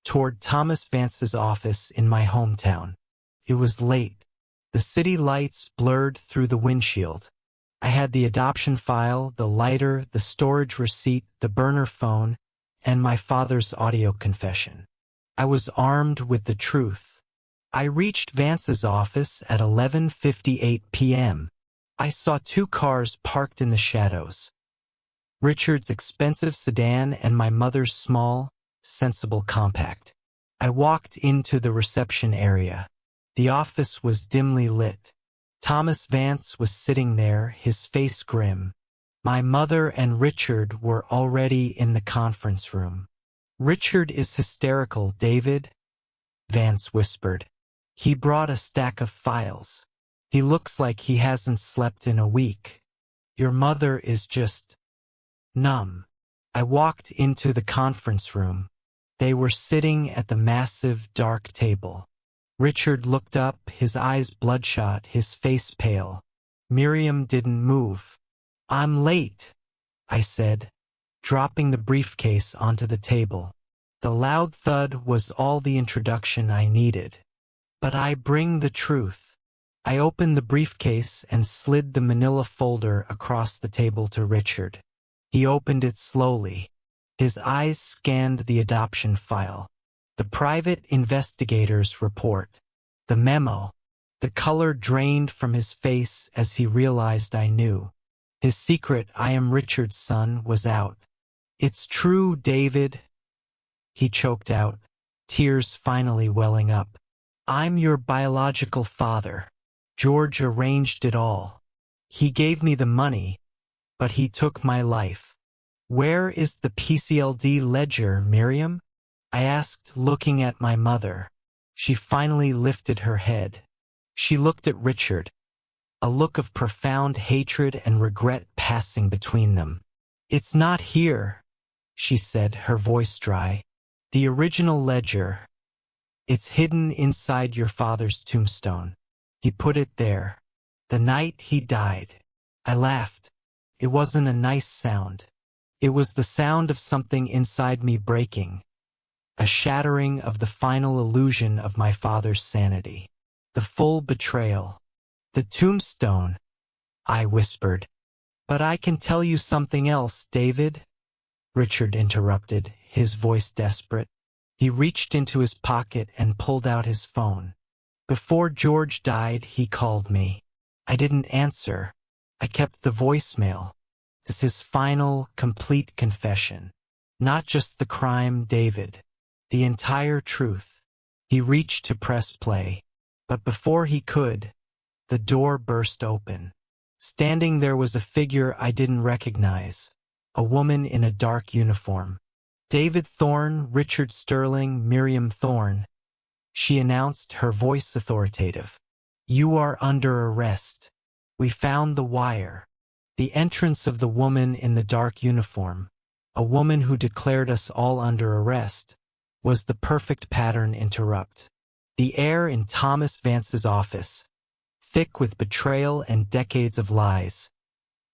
toward Thomas Vance's office in my hometown. It was late. The city lights blurred through the windshield. I had the adoption file, the lighter, the storage receipt, the burner phone, and my father's audio confession. I was armed with the truth. I reached Vance's office at 11:58 p.m. I saw two cars parked in the shadows. Richard's expensive sedan and my mother's small, sensible compact. I walked into the reception area. The office was dimly lit. Thomas Vance was sitting there, his face grim. My mother and Richard were already in the conference room. Richard is hysterical, David, Vance whispered. He brought a stack of files. He looks like he hasn't slept in a week. Your mother is just numb. I walked into the conference room. They were sitting at the massive, dark table. Richard looked up, his eyes bloodshot, his face pale. Miriam didn't move. "I'm late," I said, dropping the briefcase onto the table. The loud thud was all the introduction I needed. "But I bring the truth." I opened the briefcase and slid the manila folder across the table to Richard. He opened it slowly. His eyes scanned the adoption file. The private investigator's report. The memo. The color drained from his face as he realized I knew. His secret, "I am Richard's son," was out. "It's true, David," he choked out, tears finally welling up. "I'm your biological father. George arranged it all. He gave me the money, but he took my life." "Where is the PCLD ledger, Miriam?" I asked, looking at my mother. She finally lifted her head. She looked at Richard, a look of profound hatred and regret passing between them. "It's not here," she said, her voice dry. "The original ledger. It's hidden inside your father's tombstone. He put it there. The night he died." I laughed. It wasn't a nice sound. It was the sound of something inside me breaking. A shattering of the final illusion of my father's sanity. The full betrayal. "The tombstone," I whispered. "But I can tell you something else, David," Richard interrupted, his voice desperate. He reached into his pocket and pulled out his phone. "Before George died, he called me. I didn't answer. I kept the voicemail. This is his final, complete confession. Not just the crime, David. The entire truth." He reached to press play. But before he could, the door burst open. Standing there was a figure I didn't recognize. A woman in a dark uniform. "David Thorne, Richard Sterling, Miriam Thorne," she announced, her voice authoritative. "You are under arrest. We found the wire." The entrance of the woman in the dark uniform, a woman who declared us all under arrest, was the perfect pattern interrupt. The air in Thomas Vance's office, thick with betrayal and decades of lies,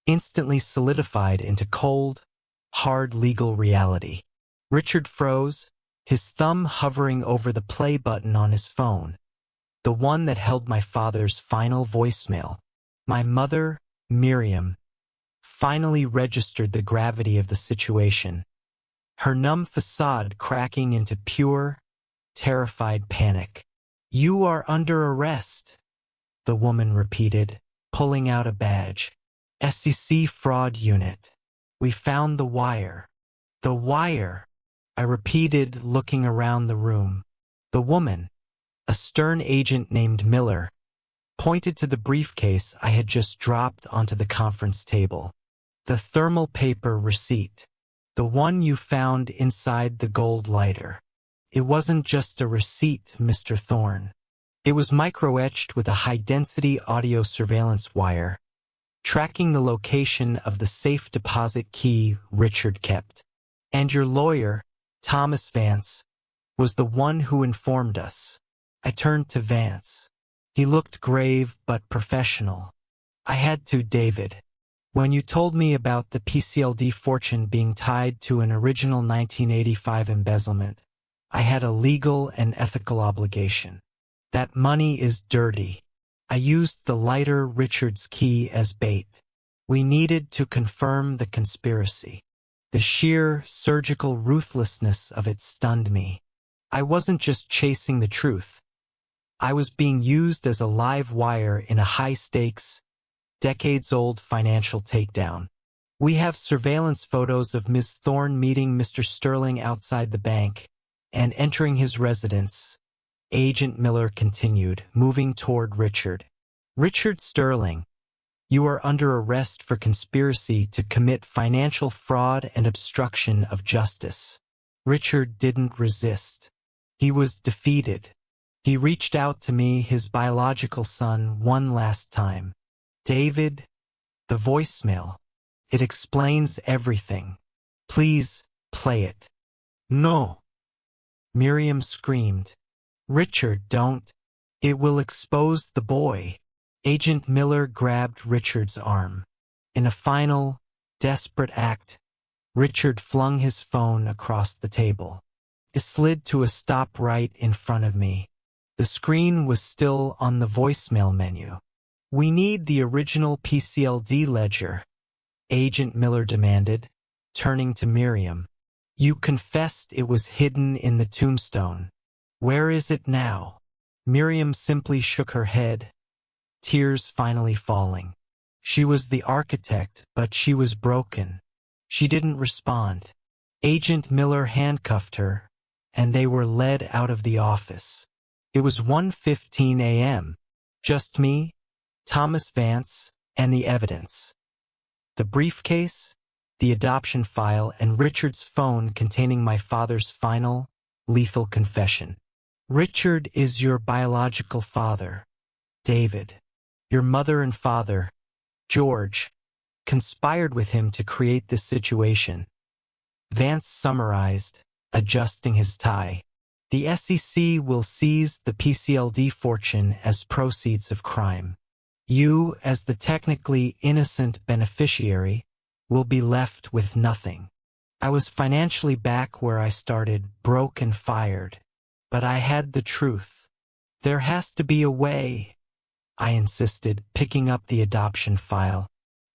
instantly solidified into cold, hard legal reality. Richard froze, his thumb hovering over the play button on his phone, the one that held my father's final voicemail. My mother, Miriam, finally registered the gravity of the situation, her numb facade cracking into pure, terrified panic. "You are under arrest," the woman repeated, pulling out a badge. "SEC Fraud Unit. We found the wire." "The wire," I repeated, looking around the room. The woman, a stern agent named Miller, pointed to the briefcase I had just dropped onto the conference table. "The thermal paper receipt. The one you found inside the gold lighter. It wasn't just a receipt, Mr. Thorne. It was micro-etched with a high-density audio surveillance wire, tracking the location of the safe deposit key Richard kept. And your lawyer, Thomas Vance, was the one who informed us." I turned to Vance. He looked grave but professional. "I had to, David. When you told me about the PCLD fortune being tied to an original 1985 embezzlement, I had a legal and ethical obligation. That money is dirty. I used the lighter Richard's key as bait. We needed to confirm the conspiracy. The sheer, surgical ruthlessness of it stunned me. I wasn't just chasing the truth. I was being used as a live wire in a high-stakes, decades-old financial takedown. We have surveillance photos of Ms. Thorne meeting Mr. Sterling outside the bank and entering his residence. Agent Miller continued, moving toward Richard. "Richard Sterling, you are under arrest for conspiracy to commit financial fraud and obstruction of justice." Richard didn't resist. He was defeated. He reached out to me, his biological son, one last time. David, the voicemail. It explains everything. Please, play it. No. Miriam screamed. Richard, don't. It will expose the boy. Agent Miller grabbed Richard's arm. In a final, desperate act, Richard flung his phone across the table. It slid to a stop right in front of me. The screen was still on the voicemail menu. We need the original PCLD ledger, Agent Miller demanded, turning to Miriam. You confessed it was hidden in the tombstone. Where is it now? Miriam simply shook her head, tears finally falling. She was the architect, but she was broken. She didn't respond. Agent Miller handcuffed her, and they were led out of the office. It was 1:15 a.m. Just me, Thomas Vance, and the evidence. The briefcase, the adoption file, and Richard's phone containing my father's final, lethal confession. Richard is your biological father, David. Your mother and father, George, conspired with him to create this situation. Vance summarized, adjusting his tie. The SEC will seize the PCLD fortune as proceeds of crime. You, as the technically innocent beneficiary, will be left with nothing. I was financially back where I started, broke and fired. But I had the truth. There has to be a way, I insisted, picking up the adoption file.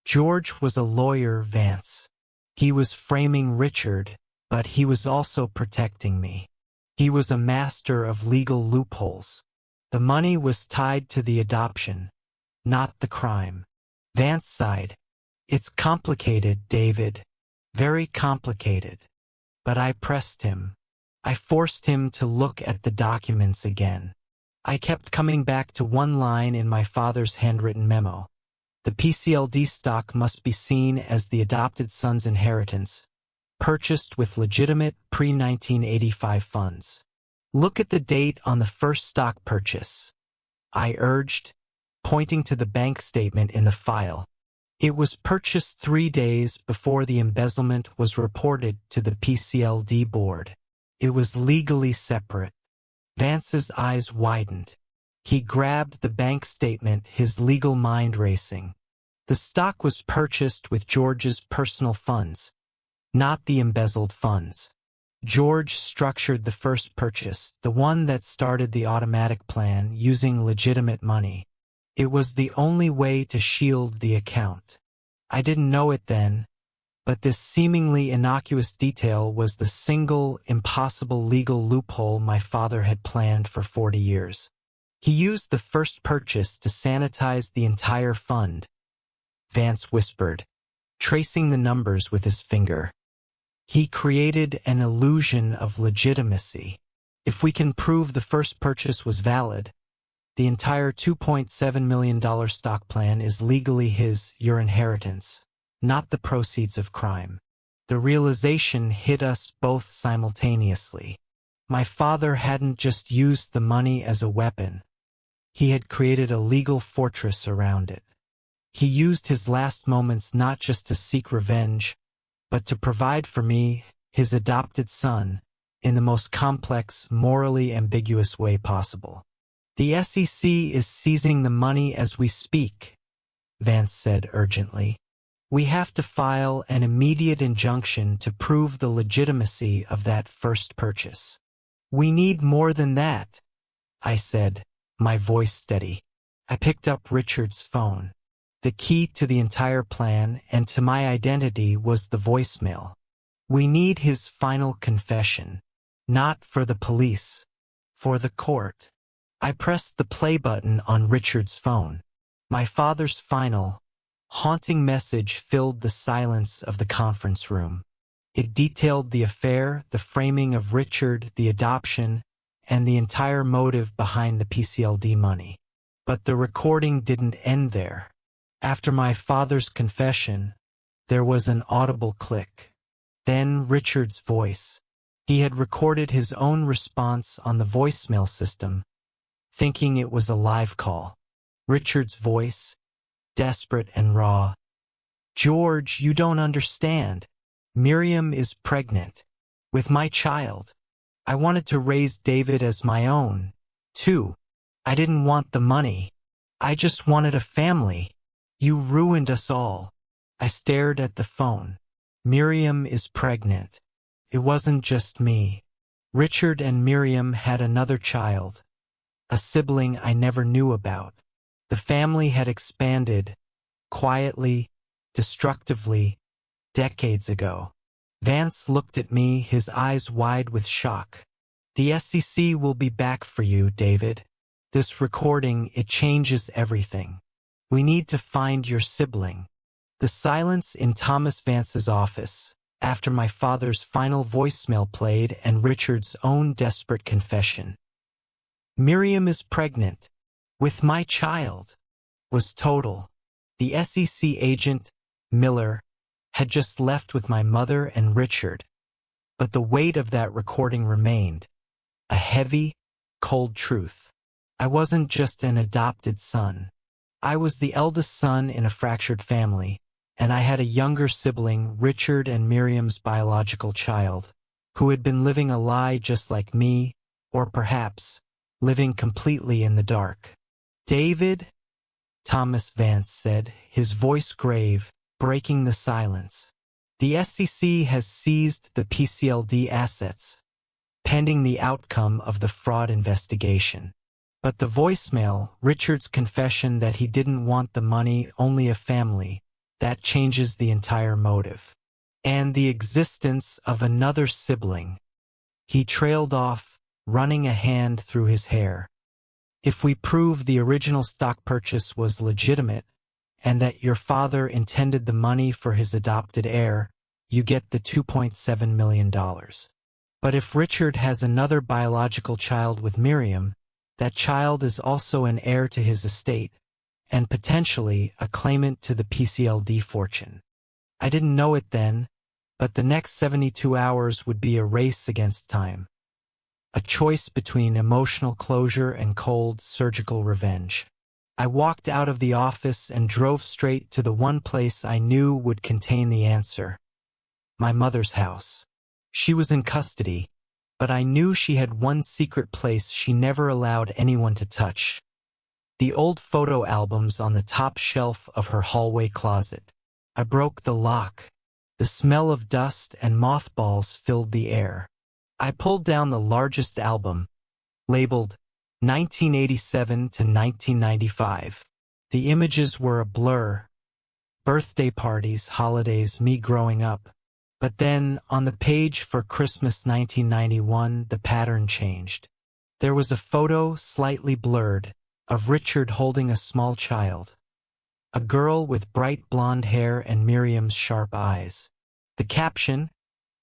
George was a lawyer, Vance. He was framing Richard, but he was also protecting me. He was a master of legal loopholes. The money was tied to the adoption, not the crime. Vance sighed. It's complicated, David. Very complicated. But I pressed him. I forced him to look at the documents again. I kept coming back to one line in my father's handwritten memo. The PCLD stock must be seen as the adopted son's inheritance, purchased with legitimate pre-1985 funds. Look at the date on the first stock purchase, I urged, pointing to the bank statement in the file. It was purchased 3 days before the embezzlement was reported to the PCLD board. It was legally separate. Vance's eyes widened. He grabbed the bank statement, his legal mind racing. The stock was purchased with George's personal funds, not the embezzled funds. George structured the first purchase, the one that started the automatic plan, using legitimate money. It was the only way to shield the account. I didn't know it then, but this seemingly innocuous detail was the single, impossible legal loophole my father had planned for 40 years. He used the first purchase to sanitize the entire fund, Vance whispered, tracing the numbers with his finger. He created an illusion of legitimacy. If we can prove the first purchase was valid, the entire $2.7 million stock plan is legally his, your inheritance, not the proceeds of crime. The realization hit us both simultaneously. My father hadn't just used the money as a weapon. He had created a legal fortress around it. He used his last moments not just to seek revenge, but to provide for me, his adopted son, in the most complex, morally ambiguous way possible. The SEC is seizing the money as we speak, Vance said urgently. We have to file an immediate injunction to prove the legitimacy of that first purchase. We need more than that, I said, my voice steady. I picked up Richard's phone. The key to the entire plan and to my identity was the voicemail. We need his final confession, not for the police, for the court. I pressed the play button on Richard's phone. My father's final, haunting message filled the silence of the conference room. It detailed the affair, the framing of Richard, the adoption, and the entire motive behind the PCLD money. But the recording didn't end there. After my father's confession, there was an audible click. Then Richard's voice. He had recorded his own response on the voicemail system, thinking it was a live call. Richard's voice, desperate and raw. "George, you don't understand. Miriam is pregnant. With my child. I wanted to raise David as my own, too. I didn't want the money. I just wanted a family. You ruined us all." I stared at the phone. Miriam is pregnant. It wasn't just me. Richard and Miriam had another child, a sibling I never knew about. The family had expanded, quietly, destructively, decades ago. Vance looked at me, his eyes wide with shock. "The SEC will be back for you, David. This recording, it changes everything. We need to find your sibling." The silence in Thomas Vance's office, after my father's final voicemail played and Richard's own desperate confession. "Miriam is pregnant. With my child," was total. The SEC agent, Miller, had just left with my mother and Richard. But the weight of that recording remained. A heavy, cold truth. I wasn't just an adopted son. I was the eldest son in a fractured family, and I had a younger sibling, Richard and Miriam's biological child, who had been living a lie just like me, or perhaps living completely in the dark. "David," Thomas Vance said, his voice grave, breaking the silence. "The SEC has seized the PCLD assets, pending the outcome of the fraud investigation." But the voicemail, Richard's confession that he didn't want the money, only a family, that changes the entire motive. And the existence of another sibling. He trailed off, running a hand through his hair. "If we prove the original stock purchase was legitimate, and that your father intended the money for his adopted heir, you get the $2.7 million. But if Richard has another biological child with Miriam, that child is also an heir to his estate, and potentially a claimant to the PCLD fortune." I didn't know it then, but the next 72 hours would be a race against time. A choice between emotional closure and cold, surgical revenge. I walked out of the office and drove straight to the one place I knew would contain the answer. My mother's house. She was in custody, but I knew she had one secret place she never allowed anyone to touch. The old photo albums on the top shelf of her hallway closet. I broke the lock. The smell of dust and mothballs filled the air. I pulled down the largest album, labeled 1987 to 1995. The images were a blur. Birthday parties, holidays, me growing up. But then, on the page for Christmas 1991, the pattern changed. There was a photo, slightly blurred, of Richard holding a small child. A girl with bright blonde hair and Miriam's sharp eyes. The caption,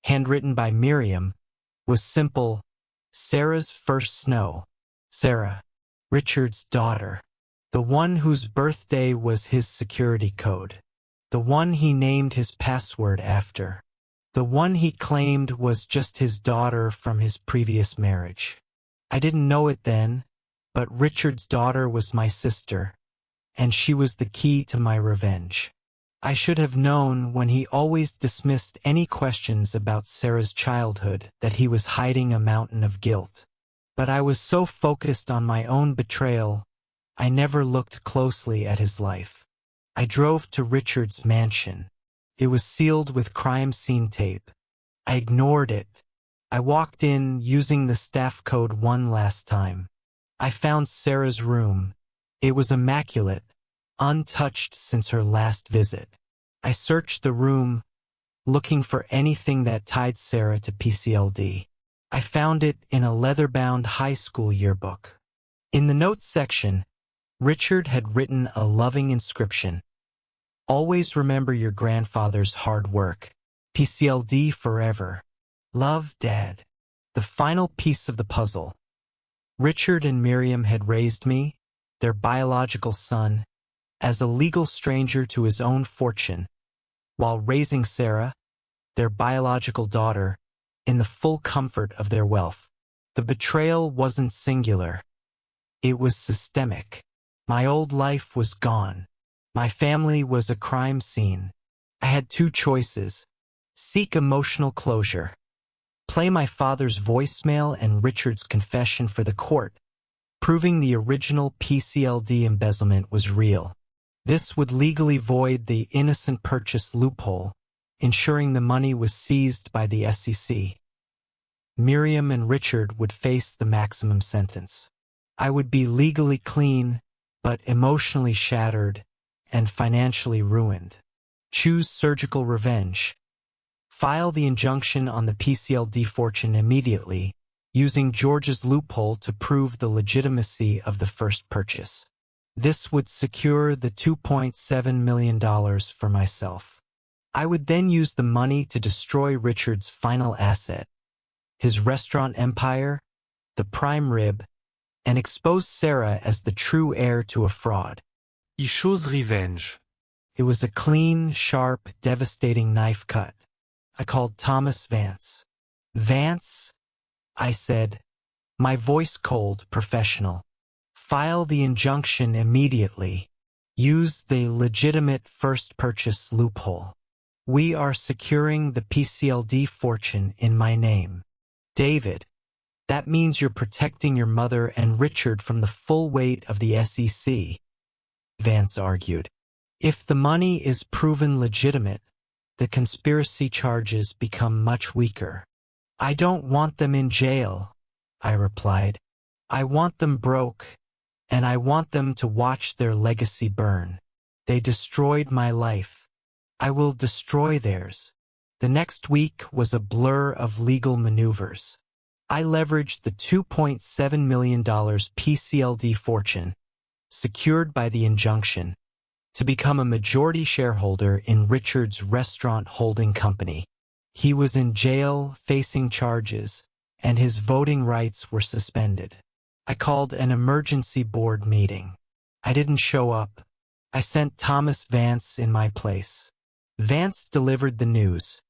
handwritten by Miriam, was simple: "Sarah's first snow." Sarah, Richard's daughter. The one whose birthday was his security code. The one he named his password after. The one he claimed was just his daughter from his previous marriage. I didn't know it then, but Richard's daughter was my sister, and she was the key to my revenge. I should have known when he always dismissed any questions about Sarah's childhood that he was hiding a mountain of guilt. But I was so focused on my own betrayal, I never looked closely at his life. I drove to Richard's mansion. It was sealed with crime scene tape. I ignored it. I walked in using the staff code one last time. I found Sarah's room. It was immaculate, untouched since her last visit. I searched the room, looking for anything that tied Sarah to PCLD. I found it in a leather-bound high school yearbook. In the notes section, Richard had written a loving inscription. "Always remember your grandfather's hard work. PCLD forever. Love, Dad." The final piece of the puzzle. Richard and Miriam had raised me, their biological son, as a legal stranger to his own fortune, while raising Sarah, their biological daughter, in the full comfort of their wealth. The betrayal wasn't singular. It was systemic. My old life was gone. My family was a crime scene. I had two choices: seek emotional closure, play my father's voicemail and Richard's confession for the court, proving the original PCLD embezzlement was real. This would legally void the innocent purchase loophole, ensuring the money was seized by the SEC. Miriam and Richard would face the maximum sentence. I would be legally clean, but emotionally shattered and financially ruined. Choose surgical revenge. File the injunction on the PCLD fortune immediately, using George's loophole to prove the legitimacy of the first purchase. This would secure the $2.7 million for myself. I would then use the money to destroy Richard's final asset, his restaurant empire, the prime rib, and expose Sarah as the true heir to a fraud. I chose revenge. It was a clean, sharp, devastating knife cut. I called Thomas Vance. "Vance," I said, my voice cold, professional. "File the injunction immediately. Use the legitimate first purchase loophole. We are securing the PCLD fortune in my name." "David, that means you're protecting your mother and Richard from the full weight of the SEC," Vance argued. "If the money is proven legitimate, the conspiracy charges become much weaker." "I don't want them in jail," I replied. "I want them broke, and I want them to watch their legacy burn. They destroyed my life. I will destroy theirs." The next week was a blur of legal maneuvers. I leveraged the $2.7 million PCLD fortune, secured by the injunction, to become a majority shareholder in Richard's restaurant holding company. He was in jail facing charges, and his voting rights were suspended. I called an emergency board meeting. I didn't show up. I sent Thomas Vance in my place. Vance delivered the news.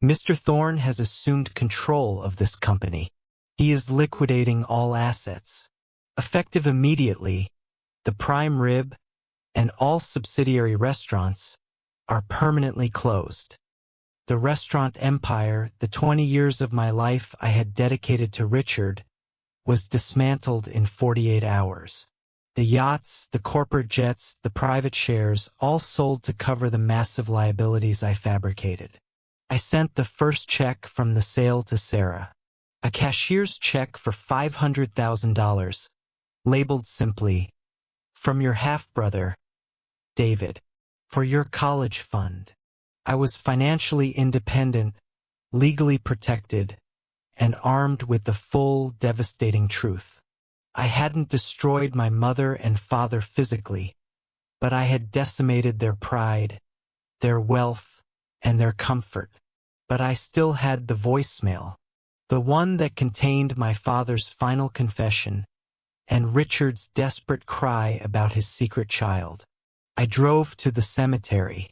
"Mr. Thorne has assumed control of this company. He is liquidating all assets. Effective immediately, the prime rib and all subsidiary restaurants are permanently closed. The restaurant empire, the 20 years of my life I had dedicated to Richard, was dismantled in 48 hours. The yachts, the corporate jets, the private shares, all sold to cover the massive liabilities I fabricated. I sent the first check from the sale to Sarah, a cashier's check for $500,000, labeled simply, "From your half-brother, David, for your college fund." I was financially independent, legally protected, and armed with the full, devastating truth. I hadn't destroyed my mother and father physically, but I had decimated their pride, their wealth, and their comfort. But I still had the voicemail, the one that contained my father's final confession and Richard's desperate cry about his secret child. I drove to the cemetery.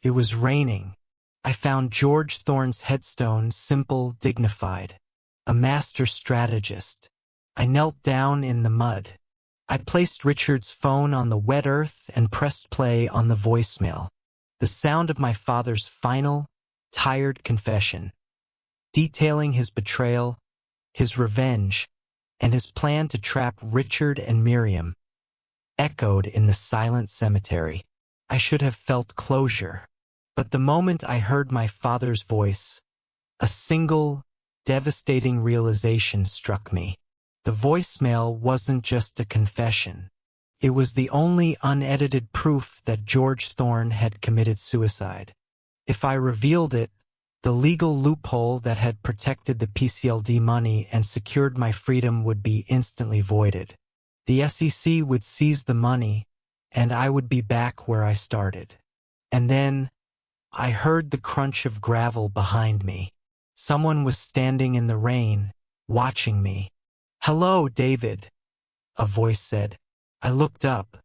It was raining. I found George Thorne's headstone simple, dignified, a master strategist. I knelt down in the mud. I placed Richard's phone on the wet earth and pressed play on the voicemail, the sound of my father's final, tired confession, detailing his betrayal, his revenge, and his plan to trap Richard and Miriam, echoed in the silent cemetery. I should have felt closure, but the moment I heard my father's voice, a single, devastating realization struck me. The voicemail wasn't just a confession. It was the only unedited proof that George Thorne had committed suicide. If I revealed it, the legal loophole that had protected the PCLD money and secured my freedom would be instantly voided. The SEC would seize the money, and I would be back where I started. And then, I heard the crunch of gravel behind me. Someone was standing in the rain, watching me. "Hello, David," a voice said. I looked up.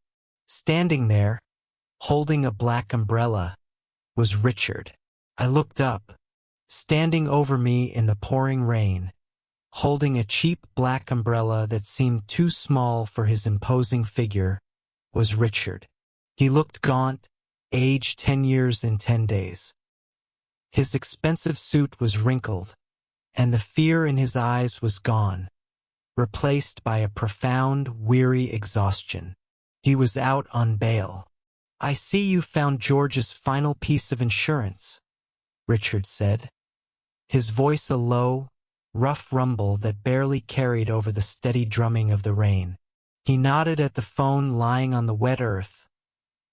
Standing there, holding a black umbrella, was Richard. I looked up. Standing over me in the pouring rain holding a cheap black umbrella that seemed too small for his imposing figure, was Richard. He looked gaunt, aged 10 years in 10 days. His expensive suit was wrinkled, and the fear in his eyes was gone, replaced by a profound, weary exhaustion. He was out on bail. "I see you found George's final piece of insurance," Richard said, his voice a low, rough rumble that barely carried over the steady drumming of the rain. He nodded at the phone lying on the wet earth,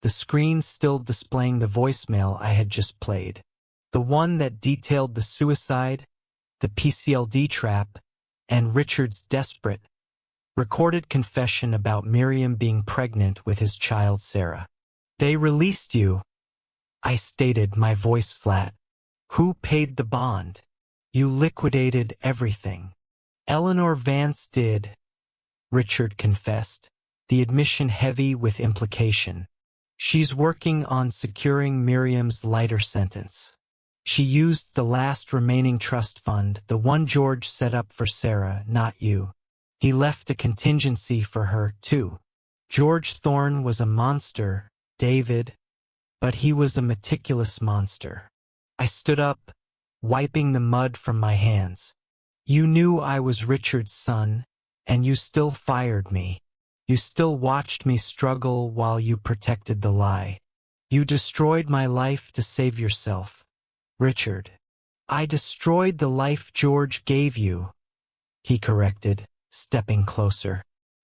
the screen still displaying the voicemail I had just played. The one that detailed the suicide, the PCLD trap, and Richard's desperate, recorded confession about Miriam being pregnant with his child Sarah. "They released you," I stated, my voice flat. "Who paid the bond? You liquidated everything." "Eleanor Vance did," Richard confessed, the admission heavy with implication. "She's working on securing Miriam's lighter sentence. She used the last remaining trust fund, the one George set up for Sarah, not you. He left a contingency for her, too. George Thorne was a monster, David, but he was a meticulous monster." I stood up, wiping the mud from my hands. "You knew I was Richard's son, and you still fired me. You still watched me struggle while you protected the lie. You destroyed my life to save yourself, Richard." "I destroyed the life George gave you," he corrected, stepping closer.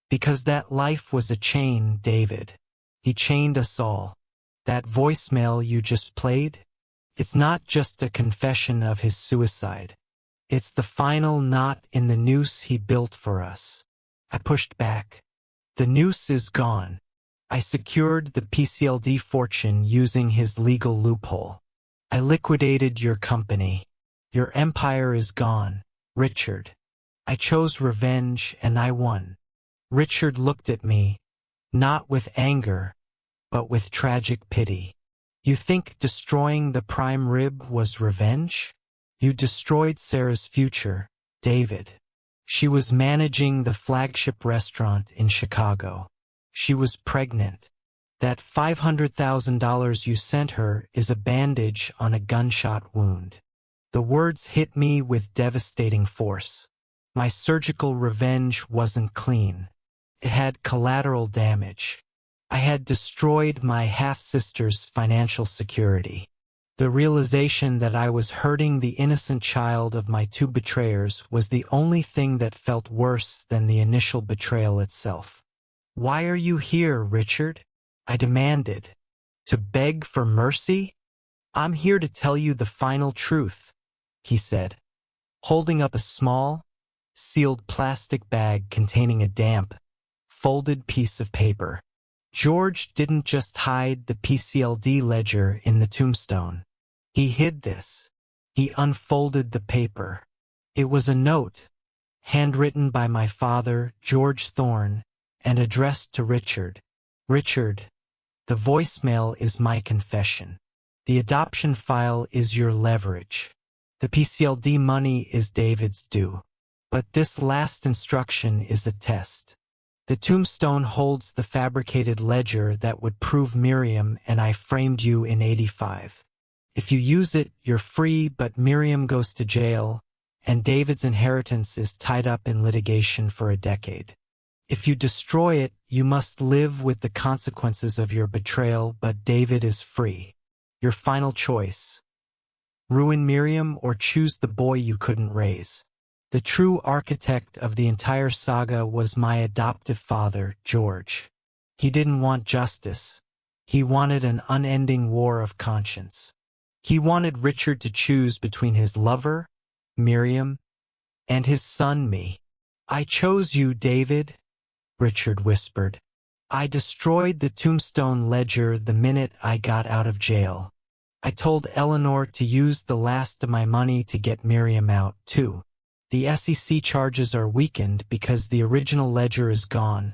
"Because that life was a chain, David. He chained us all. That voicemail you just played? It's not just a confession of his suicide. It's the final knot in the noose he built for us." I pushed back. "The noose is gone. I secured the PCLD fortune using his legal loophole. I liquidated your company. Your empire is gone, Richard. I chose revenge and I won." Richard looked at me, not with anger, but with tragic pity. "You think destroying the prime rib was revenge? You destroyed Sarah's future, David. She was managing the flagship restaurant in Chicago. She was pregnant. That $500,000 you sent her is a bandage on a gunshot wound." The words hit me with devastating force. My surgical revenge wasn't clean. It had collateral damage. I had destroyed my half-sister's financial security. The realization that I was hurting the innocent child of my two betrayers was the only thing that felt worse than the initial betrayal itself. "Why are you here, Richard?" I demanded. "To beg for mercy?" "I'm here to tell you the final truth," he said, holding up a small, sealed plastic bag containing a damp, folded piece of paper. "George didn't just hide the PCLD ledger in the tombstone. He hid this." He unfolded the paper. It was a note, handwritten by my father, George Thorne, and addressed to Richard. "Richard, the voicemail is my confession. The adoption file is your leverage. The PCLD money is David's due. But this last instruction is a test. The tombstone holds the fabricated ledger that would prove Miriam and I framed you in '85. If you use it, you're free, but Miriam goes to jail, and David's inheritance is tied up in litigation for a decade. If you destroy it, you must live with the consequences of your betrayal, but David is free. Your final choice. Ruin Miriam or choose the boy you couldn't raise." The true architect of the entire saga was my adoptive father, George. He didn't want justice. He wanted an unending war of conscience. He wanted Richard to choose between his lover, Miriam, and his son, me. "I chose you, David," Richard whispered. "I destroyed the tombstone ledger the minute I got out of jail. I told Eleanor to use the last of my money to get Miriam out, too. The SEC charges are weakened because the original ledger is gone,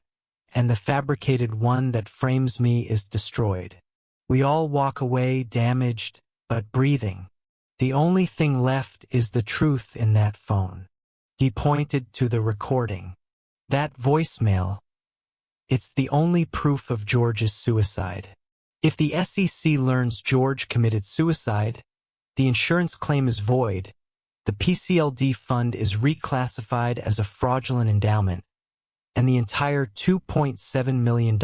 and the fabricated one that frames me is destroyed. We all walk away damaged, but breathing. The only thing left is the truth in that phone. He pointed to the recording. That voicemail. It's the only proof of George's suicide. If the SEC learns George committed suicide, the insurance claim is void, the PCLD fund is reclassified as a fraudulent endowment, and the entire $2.7 million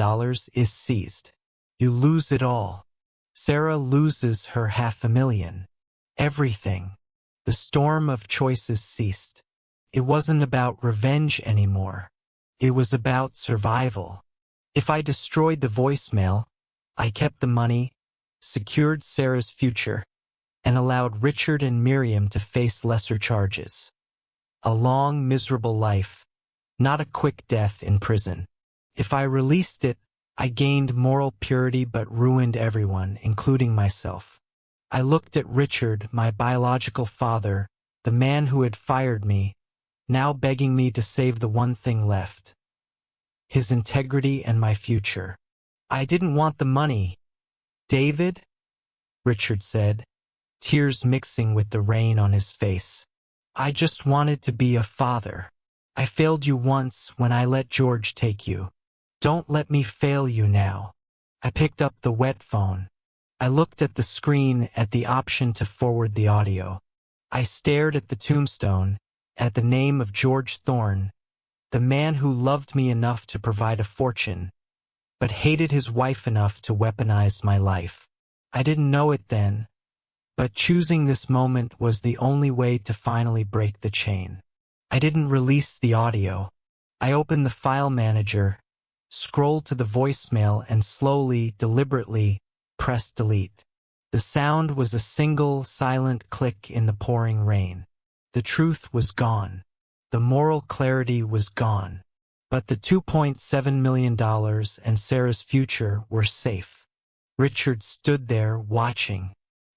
is seized. You lose it all. Sarah loses her $500,000. Everything. The storm of choices ceased. It wasn't about revenge anymore. It was about survival. If I destroyed the voicemail, I kept the money, secured Sarah's future, and allowed Richard and Miriam to face lesser charges. A long, miserable life, not a quick death in prison. If I released it, I gained moral purity but ruined everyone, including myself. I looked at Richard, my biological father, the man who had fired me, now begging me to save the one thing left. His integrity and my future. I didn't want the money. David? Richard said, tears mixing with the rain on his face. I just wanted to be a father. I failed you once when I let George take you. Don't let me fail you now. I picked up the wet phone. I looked at the screen at the option to forward the audio. I stared at the tombstone, at the name of George Thorne, the man who loved me enough to provide a fortune, but hated his wife enough to weaponize my life. I didn't know it then, but choosing this moment was the only way to finally break the chain. I didn't release the audio. I opened the file manager, scrolled to the voicemail, and slowly, deliberately, pressed delete. The sound was a single, silent click in the pouring rain. The truth was gone. The moral clarity was gone. But the $2.7 million and Sarah's future were safe. Richard stood there watching.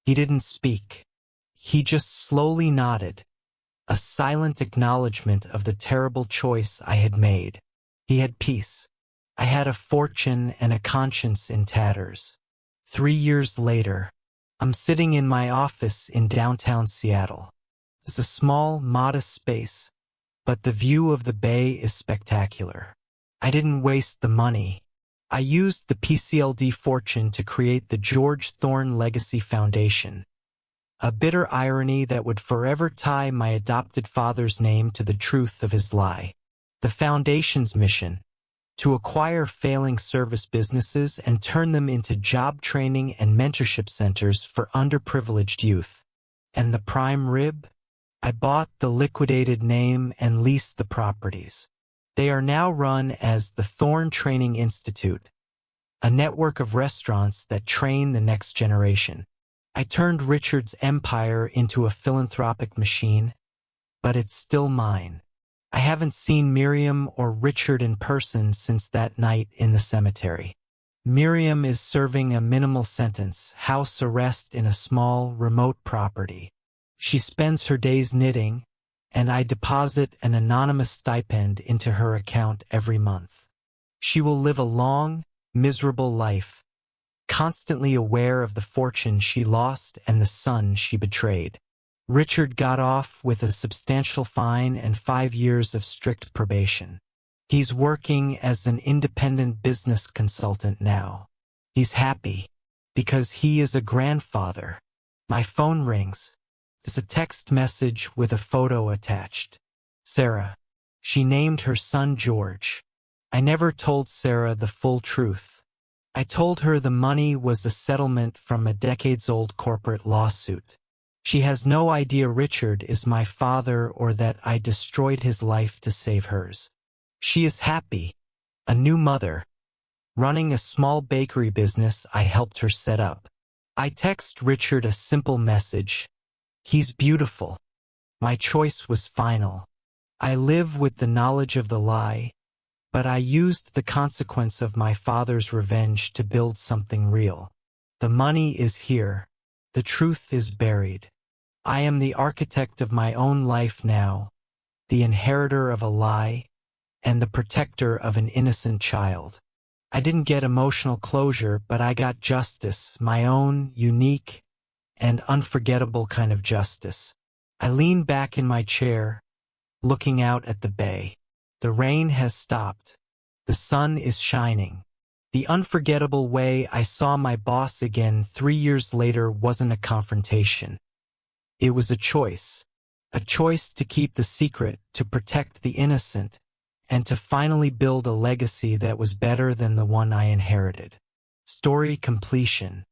He didn't speak. He just slowly nodded, a silent acknowledgement of the terrible choice I had made. He had peace. I had a fortune and a conscience in tatters. 3 years later, I'm sitting in my office in downtown Seattle. It's a small, modest space, but the view of the bay is spectacular. I didn't waste the money. I used the PCLD fortune to create the George Thorne Legacy Foundation, a bitter irony that would forever tie my adopted father's name to the truth of his lie. The foundation's mission: to acquire failing service businesses and turn them into job training and mentorship centers for underprivileged youth. And the prime rib? I bought the liquidated name and leased the properties. They are now run as the Thorne Training Institute, a network of restaurants that train the next generation. I turned Richard's empire into a philanthropic machine, but it's still mine. I haven't seen Miriam or Richard in person since that night in the cemetery. Miriam is serving a minimal sentence, house arrest in a small, remote property. She spends her days knitting, and I deposit an anonymous stipend into her account every month. She will live a long, miserable life, constantly aware of the fortune she lost and the son she betrayed. Richard got off with a substantial fine and 5 years of strict probation. He's working as an independent business consultant now. He's happy because he is a grandfather. My phone rings. It's a text message with a photo attached. Sarah. She named her son George. I never told Sarah the full truth. I told her the money was a settlement from a decades-old corporate lawsuit. She has no idea Richard is my father or that I destroyed his life to save hers. She is happy, a new mother, running a small bakery business I helped her set up. I text Richard a simple message. He's beautiful. My choice was final. I live with the knowledge of the lie, but I used the consequence of my father's revenge to build something real. The money is here. The truth is buried. I am the architect of my own life now, the inheritor of a lie, and the protector of an innocent child. I didn't get emotional closure, but I got justice, my own unique and unforgettable kind of justice. I leaned back in my chair, looking out at the bay. The rain has stopped. The sun is shining. The unforgettable way I saw my boss again 3 years later wasn't a confrontation. It was a choice to keep the secret, to protect the innocent, and to finally build a legacy that was better than the one I inherited. Story completion.